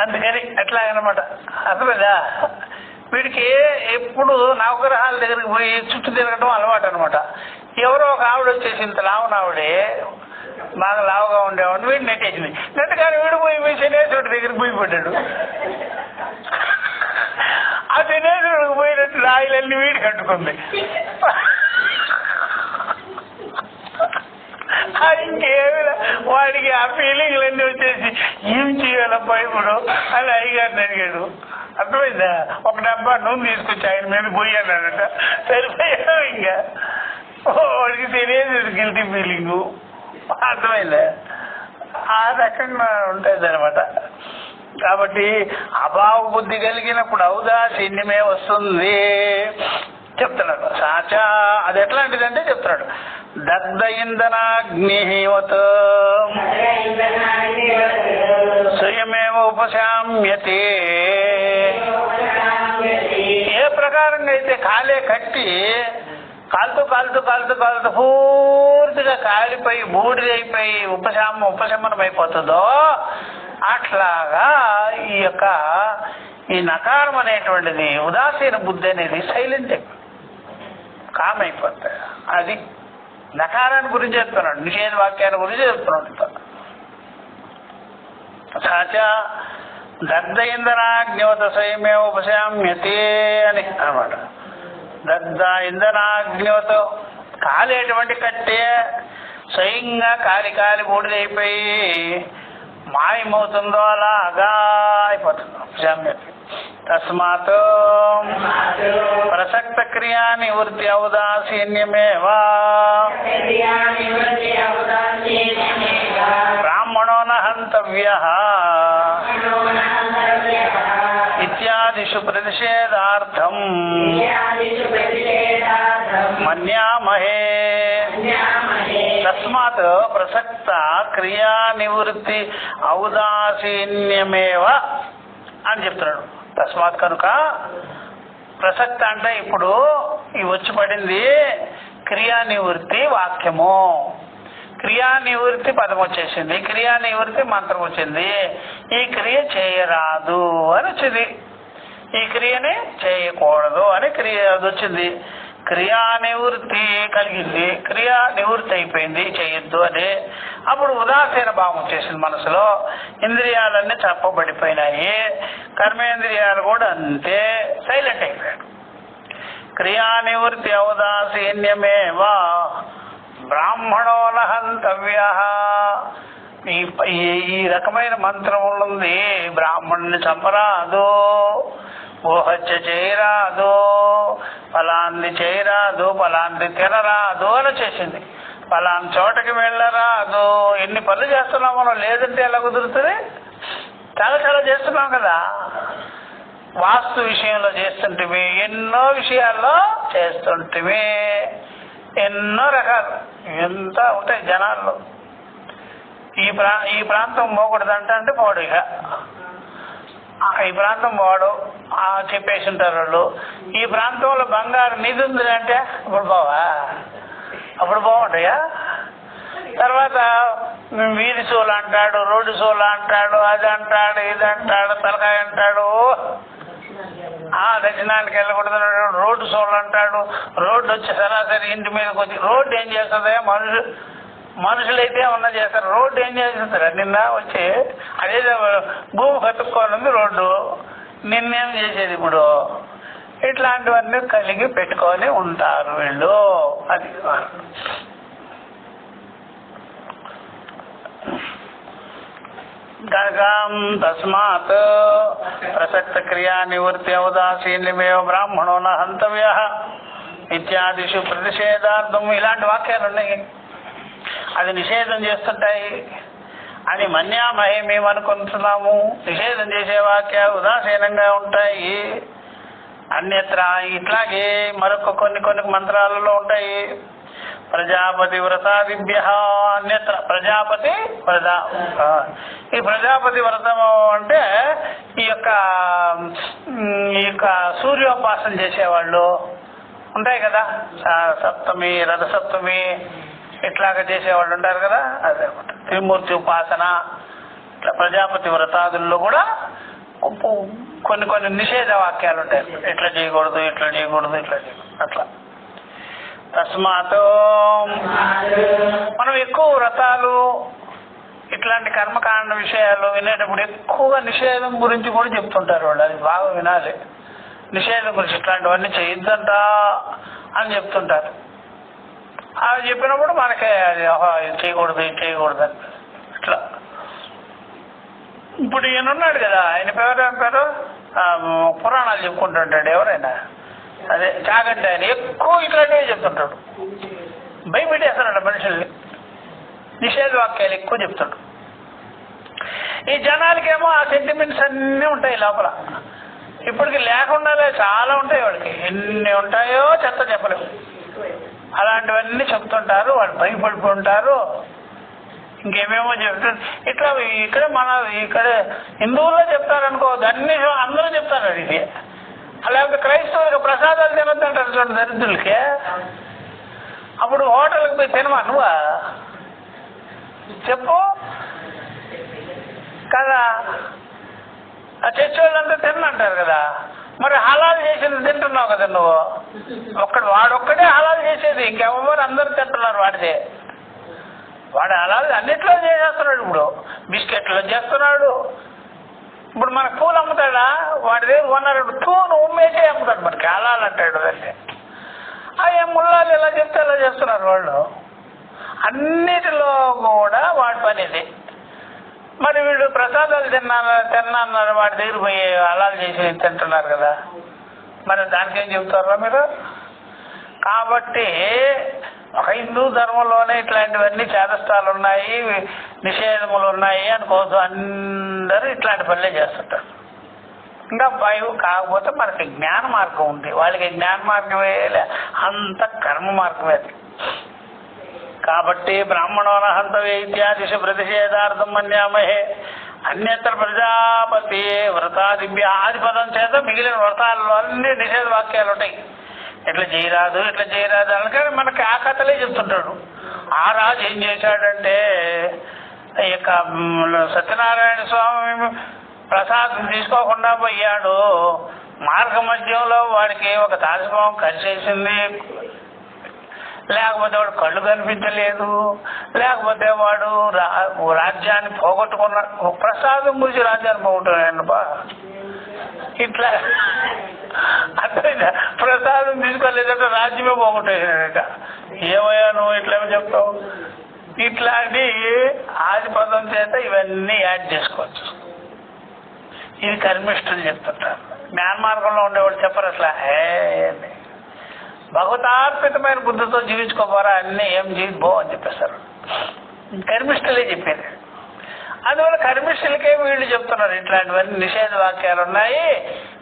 అందుకని ఎట్లాగనమాట. అర్థమైందా? వీడికి ఎప్పుడు నవగ్రహాల దగ్గరికి పోయి చుట్టూ తిరగడం అలవాటు అనమాట. ఎవరో ఒక ఆవిడ వచ్చేసి, ఇంత లావునావిడే, బాగా లావుగా ఉండేవాడు, వీడు నెట్టేసింది. నెట్టగానే వీడు పోయి శనేశ్వరుడి దగ్గరికి పోయి పడ్డాడు. ఆ శనేశ్వరుడికి పోయినట్టు రాయిలన్నీ వీడి కట్టుకుంది. ఇంకేమి వాడికి ఆ ఫీలింగ్లన్నీ వచ్చేసి ఏం చేయాలబ్బా ఇప్పుడు అని అయ్యగారిని అడిగాడు. అర్థమైందా? ఒక డబ్బా నూనె తీసుకొచ్చి ఆయన మీద పోయానట. సరిపోయాడు. ఇంకా వాడికి తెలియదు గిల్టీ ఫీలింగు. అర్థమైందా? ఆ రకంగా ఉంటుంది అనమాట. కాబట్టి అభావ బుద్ధి కలిగినప్పుడు ఔదాసీన్యమే వస్తుంది చెప్తున్నాడు. సాచా అది ఎట్లాంటిదంటే చెప్తున్నాడు, దగ్ధ ఇంధనాగ్నివత్ స్వయమేవ ఉపశామ్యతే. ఏ ప్రకారంగా అయితే కాలే కట్టి కాలుతూ పూర్తిగా కాలిపోయి బూడిదైపోయి ఉపశమనం అయిపోతుందో అట్లాగా ఈ నకారం అనేటువంటిది, ఉదాసీన బుద్ధి అనేది సైలెంట్ కామ్ అయిపోతాయి. అది నకారాన్ని గురించి చెప్తున్నాడు, నిషేధ వాక్యాన్ని గురించి చెప్తున్నాడు. సాచా దగ్ధ ఇంధనాగ్నివత స్వయమేవ ఉపశామ్యతే అని అన్నమాట. దగ్ధ ఇంధనాగ్నివత కాలేటువంటి కట్టే స్వయంగా కాలి బూడిదైపోయి మాయమవుతుందో అలాగా అయిపోతుంది ఉపశామ్యతే. తస్మాత్ ప్రసక్త క్రియా నివృత్తి ఔదాసీన్యమేవా బ్రాహ్మణో న హంతవ్యః ఇత్యాదిషు ప్రతిషేధార్థం మన్యామహే. తస్మాత్ ప్రసక్త క్రియా నివృత్తి ఔదాసీన్యమేవ అని చెప్తున్నాడు. తస్మాత్ కనుక ప్రసక్త అంటే ఇప్పుడు ఈ వచ్చి పడింది క్రియా నివృత్తి వాక్యము. క్రియా నివృత్తి పదం వచ్చేసింది, క్రియా నివృత్తి మంత్రం వచ్చింది. ఈ క్రియ చేయరాదు అని వచ్చింది, ఈ క్రియని చేయకూడదు అని క్రియ వచ్చింది. క్రియా నివృత్తి కలిగింది, క్రియా నివృత్తి అయిపోయింది, చేయొద్దు అని. అప్పుడు ఉదాసీన భావం వచ్చేసింది మనసులో. ఇంద్రియాలన్నీ చప్పబడిపోయినాయి, కర్మేంద్రియాలు కూడా అంతే, సైలెంట్ అయిపోయాడు. క్రియా నివృత్తి ఔదాసీన్యమేవా బ్రాహ్మణో నహంతవ్య. ఈ రకమైన మంత్రం ఉంది, బ్రాహ్మణుని చంపరాదు, ఓహత్య చేయరాదు, ఫలాన్ని చేయరాదు, ఫలాన్ని తినరాదు అని చేసింది. ఫలాన్ని చోటకి వెళ్ళరాదు. ఎన్ని పనులు చేస్తున్నాం మనం, లేదంటే ఎలా కుదురుతుంది? చాలా చాలా చేస్తున్నాం కదా. వాస్తు విషయంలో చేస్తుంటివి, ఎన్నో విషయాల్లో చేస్తుంటివి, ఎన్నో రకాలు ఎంత ఉంటాయి జనాల్లో. ఈ ప్రాంతం పోకూడదంట అంటే పోడు, ఇక ఈ ప్రాంతం పోడు చెప్పేసి ఉంటారు వాళ్ళు. ఈ ప్రాంతంలో బంగారు నిధి ఉంది అంటే ఇప్పుడు పోవా, అప్పుడు బాగుంటాయా? తర్వాత వీధి సోలు అంటాడు, రోడ్డు సోలు అంటాడు, అది అంటాడు, ఇది అంటాడు, తలకాయ అంటాడు, దక్షిణానికి వెళ్ళకూడదు, రోడ్డు సోలు అంటాడు. రోడ్డు వచ్చి సరాసరి ఇంటి మీదకి వచ్చి రోడ్డు ఏం చేస్తుందా? మనుషులైతే ఏమన్నా చేస్తారు, రోడ్డు ఏం చేస్తుంటారు? నిన్న వచ్చి అదే భూమి కట్టుకోనుంది రోడ్డు, నిన్నేం చేసేది ఇప్పుడు? ఇట్లాంటివన్నీ కలిగి పెట్టుకొని ఉంటారు వీళ్ళు. అది కనుక తస్మాత్ ప్రసక్త క్రియా నివృత్తి ఔదాసీన్యమేవ బ్రాహ్మణో న హంతవ్య ఇత్యాదిషు ప్రతిషేధార్థం. ఇలాంటి వాక్యాలు ఉన్నాయి, అది నిషేధం చేస్తుంటాయి అని మన్యామహే మేము అనుకుంటున్నాము. నిషేధం చేసే వాక్యాలు ఉదాసీనంగా ఉంటాయి. అన్యత్ర ఇట్లాగే మరొక కొన్ని మంత్రాలలో ఉంటాయి. ప్రజాపతి వ్రతాదిభ్య అన్యత్ర ప్రజాపతి వ్రత. ఈ ప్రజాపతి వ్రతము అంటే ఈ యొక్క సూర్యోపాసన చేసేవాళ్ళు ఉంటాయి కదా, సప్తమి, రథసప్తమి ఇట్లాగా చేసేవాళ్ళు ఉంటారు కదా, అదే త్రిమూర్తి ఉపాసన. ఇట్లా ప్రజాపతి వ్రతాదుల్లో కూడా కొన్ని నిషేధ వాక్యాలు ఉంటాయి. ఇట్లా చేయకూడదు, ఇట్లా చేయకూడదు, ఇట్లా చేయకూడదు, అట్లా. తస్మాత్ మనం ఎక్కువ వ్రతాలు ఇట్లాంటి కర్మకాండ విషయాలు వినేటప్పుడు ఎక్కువగా నిషేధం గురించి కూడా చెప్తుంటారు వాళ్ళు. అది బాగా వినాలి. నిషేధం గురించి ఇట్లాంటివన్నీ చేయొద్దంట అని చెప్తుంటారు. అవి చెప్పినప్పుడు మనకే అది చేయకూడదు, ఇది చేయకూడదు అని ఇట్లా. ఇప్పుడు ఈయన ఉన్నాడు కదా, ఆయన పేరు పురాణాలు చెప్పుకుంటుంటాడు ఎవరైనా, అదే చాగంటే ఆయన ఎక్కువ ఇట్లాంటివి చెప్తుంటాడు. భయపెట్టేస్తున్నాడు మనుషుల్ని, నిషేధ వాక్యాలు ఎక్కువ చెప్తాడు. ఈ జనాలకేమో ఆ సెంటిమెంట్స్ అన్నీ ఉంటాయి లోపల. ఇప్పటికి లేకుండానే చాలా ఉంటాయి వాడికి, ఎన్ని ఉంటాయో చెత్త చెప్పలేము. అలాంటివన్నీ చెప్తుంటారు, వాళ్ళు భయపడిపోతుంటారు, ఇంకేమేమో చెప్తారు. ఇట్లా ఇక్కడ హిందువుల్లో చెప్తారనుకో, అన్ని అందరూ చెప్తారు ఇది. అలాగే క్రైస్తవులకు ప్రసాదాలు తినొద్దంటారు చూడండి దరిద్రులకి. అప్పుడు హోటల్కి పోయి తినమా నువ్వా చెప్పు కదా? ఆ చర్చి వాళ్ళంతా తినంటారు కదా, మరి హలాలు చేసింది తింటున్నావు కదా నువ్వు. వాడొక్కడే హలాలు చేసేది, ఇంకెవరు అందరు తింటున్నారు వాడిదే. వాడు హలాలు అన్నిట్లో చేసేస్తున్నాడు. ఇప్పుడు బిస్కెట్లో చేస్తున్నాడు. ఇప్పుడు మనకు పూలు అమ్ముతాడా? వాడి దగ్గర కొన్నారు పూను ఉమ్మేసే అమ్ముతాడు, మనకి హలాలు అంటాడు. అంటే అవి ముళ్ళాలు ఎలా చెప్తే అలా చేస్తున్నారు వాళ్ళు. అన్నిటిలో కూడా వాడి పని ఇది. మరి వీళ్ళు ప్రసాదాలు తిన్నారు వాడి దగ్గర పోయి హలాలు చేసి తింటున్నారు కదా, మరి దానికేం చెబుతారా మీరు? కాబట్టి ఒక హిందూ ధర్మంలోనే ఇట్లాంటివన్నీ చేదస్తాలు ఉన్నాయి, నిషేధములు ఉన్నాయి అనుకోవచ్చు. అందరూ ఇట్లాంటి పనులే చేస్తుంటారు. ఇంకా భయం కాకపోతే మనకి జ్ఞాన మార్గం ఉంది, వాళ్ళకి జ్ఞాన మార్గమే అంత కర్మ మార్గమే అది. కాబట్టి బ్రాహ్మణోన హంతవే ఇత్యాదిష ప్రతిషేధార్థం మన్యామహే అన్యత్ర ప్రజాపతి వ్రతాదిభ్య. ఆది పదం చేత మిగిలిన వ్రతాల్లో అన్ని నిషేధ వాక్యాలు ఉంటాయి. ఇట్లా చేయరాదు, ఇట్లా చేయరాదు అనగానే మనకి ఆ కథలే చెప్తుంటాడు. ఆ రాజు ఏం చేశాడంటే, ఈ యొక్క సత్యనారాయణ స్వామి ప్రసాదం తీసుకోకుండా పోయాడు, మార్గ మధ్యంలో వాడికి ఒక తాజపాము కలిసేసింది, లేకపోతే వాడు కళ్ళు కనిపించలేదు, లేకపోతే వాడు రాజ్యాన్ని పోగొట్టుకున్నాడు. ప్రసాదం గురించి రాజ్యాన్ని పోగొట్టుకున్నాడు బా. ఇట్లా అర్థమైందా? ప్రసాదం తీసుకోలేదంటే రాజ్యమే పోగొట్టేసాడట. ఏమయ్యా నువ్వు ఇట్లా చెప్తావు? ఇట్లాంటి ఆదిపదం చేత ఇవన్నీ యాడ్ చేసుకోవచ్చు. ఇది కర్మిష్ఠులు చెప్తుంటారు. జ్ఞాన మార్గంలో ఉండేవాళ్ళు చెప్పరు అట్లా. భగవతార్పితమైన బుద్ధితో జీవించుకోపోరా, అన్నీ ఏం జీవిపో అని చెప్పేస్తారు. కర్మిష్ఠులే చెప్పేది. అందువల్ల కర్మిష్ఠులకే వీళ్ళు చెప్తున్నారు ఇట్లాంటివన్నీ నిషేధ వాక్యాలు ఉన్నాయి.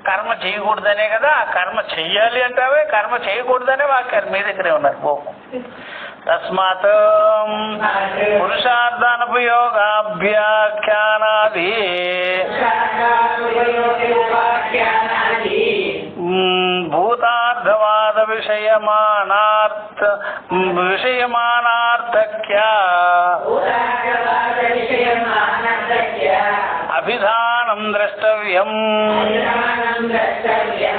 కర్మ చేయకూడదనే కదా, కర్మ చెయ్యాలి అంటావే, కర్మ చేయకూడదనే వాక్యాలు మీ దగ్గరే ఉన్నారు. పో తస్మాత్ పురుషార్థానుపయోగాభ్యాఖ్యానాది భూతార్థవాద విషయమానార్థక్య అభిధానం ద్రష్టవ్యం.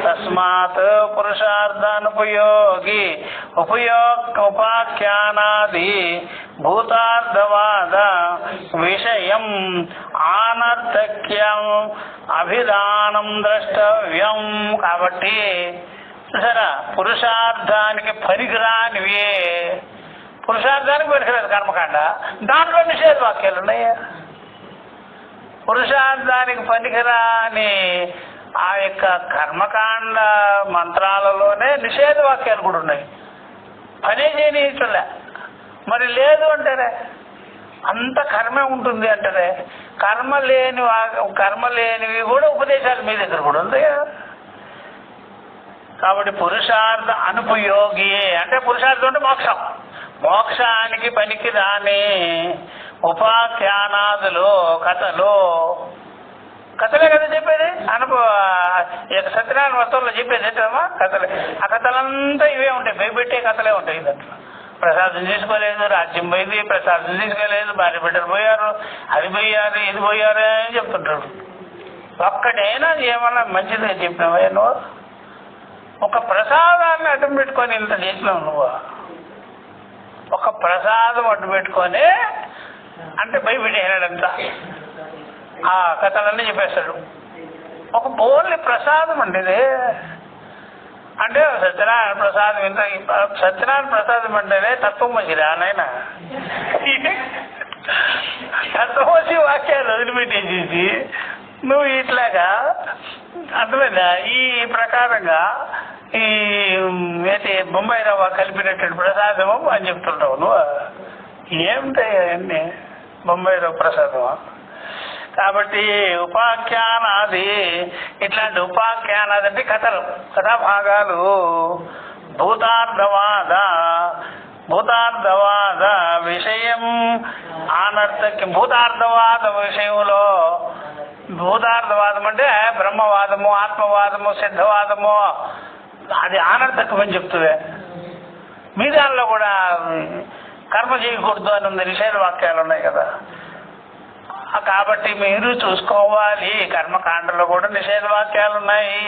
తస్మాత్ పురుషార్థానుపయోగి ఉపాఖ్యానాది భూతార్థవాద విషయం ఆనర్థక్యం అభిధానం ద్రష్టవ్యం. కాబట్టి సరే, పురుషార్థానికి పనికిరానివే, పురుషార్థానికి పనికిరాదు కర్మకాండ, దాంట్లో నిషేధ వాక్యాలు ఉన్నాయా? పురుషార్థానికి పనికిరాని ఆ యొక్క కర్మకాండ మంత్రాలలోనే నిషేధ వాక్యాలు కూడా ఉన్నాయి. పనే చేయనీయట్లే. మరి లేదు అంటారే, అంత కర్మే ఉంటుంది అంటారే. కర్మ లేనివి కూడా ఉపదేశాలు మీ దగ్గర కూడా ఉంది. కాబట్టి పురుషార్థ అనుపయోగి అంటే పురుషార్థం అంటే మోక్షం, మోక్షానికి పనికి రాని ఉపాఖ్యానాదులు కథలే కదా చెప్పేది. సత్యనారాయణ వస్తువుల్లో చెప్పేది ఏంటమ్మా కథలే. ఆ కథలంతా ఇవే ఉంటాయి, భయపెట్టే కథలే ఉంటాయి. దాంట్లో ప్రసాదం తీసుకోలేదు, రాజ్యం పోయింది, ప్రసాదం తీసుకోలేదు, భార్య బిడ్డలు పోయారు, అది పోయారు, ఇది పోయారు అని చెప్తుంటారు. ఒక్కటైనా ఏమన్నా మంచిది చెప్పినావా నువ్వు? ఒక ప్రసాదాన్ని అడ్డం పెట్టుకొని ఇంత చేసినావు నువ్వు. ఒక ప్రసాదం అడ్డు పెట్టుకొని అంటే భయపెట్టేనాడంతా ఆ కథలన్నీ చెప్పేస్తాడు. ఒక ఓన్లీ ప్రసాదం అండి ఇది. అంటే సత్యనారాయణ ప్రసాదం ఇంత, సత్యనారాయణ ప్రసాదం అంటేనే తత్వమసిరా నాయన. తత్వమసి వాక్యాలు వదిలిపెట్టేసేసి నువ్వు ఇట్లాగా అర్థమైందా? ఈ ప్రకారంగా ఈ అయితే బొంబాయి రవ్వ కలిపినటువంటి ప్రసాదము అని చెప్తుంటావు నువ్వు. ఏమిటాయి అవన్నీ బొంబాయి రవ్వ ప్రసాదమా? కాబట్టి ఉపాఖ్యానాది, ఇట్లాంటి ఉపాఖ్యానాది అంటే కథలు, కథాభాగాలు. భూతార్థవాద విషయం ఆనర్థక్యం. భూతార్థవాద విషయంలో, భూతార్థవాదం అంటే బ్రహ్మవాదము, ఆత్మవాదము, సిద్ధవాదము, అది ఆనర్థకం అని చెప్తుంది. మీ దానిలో కూడా కర్మ చేయకూడదు అని ఉంది, నిషేధ వాక్యాలు ఉన్నాయి కదా. కాబట్టి మీరు చూసుకోవాలి, కర్మకాండలో కూడా నిషేధ వాక్యాలు ఉన్నాయి.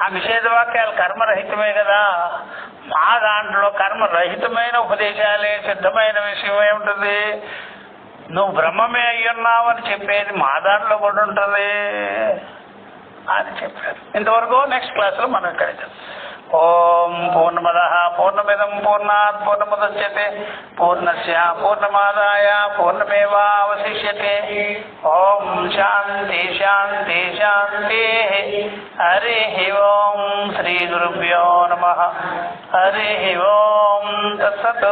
ఆ నిషేధ వాక్యాలు కర్మరహితమే కదా. మా దాంట్లో కర్మరహితమైన ఉపదేశాలే, సిద్ధమైన విషయం ఏముంటుంది. నువ్వు బ్రహ్మమే అయ్యున్నావని చెప్పేది మా దాంట్లో కూడా ఉంటుంది అని చెప్పారు. ఇంతవరకు నెక్స్ట్ క్లాస్లో మనం ఇక్కడ ఓం పూర్ణమదః పూర్ణమిదం పూర్ణాత్ పూర్ణముదచ్యతే పూర్ణస్య పూర్ణమాదాయ పూర్ణమేవావశిష్యతే. ఓం శాంతి శాంతి శాంతి. హరి ఓం శ్రీ గురుభ్యో నమః. హరి ఓం తత్సత్.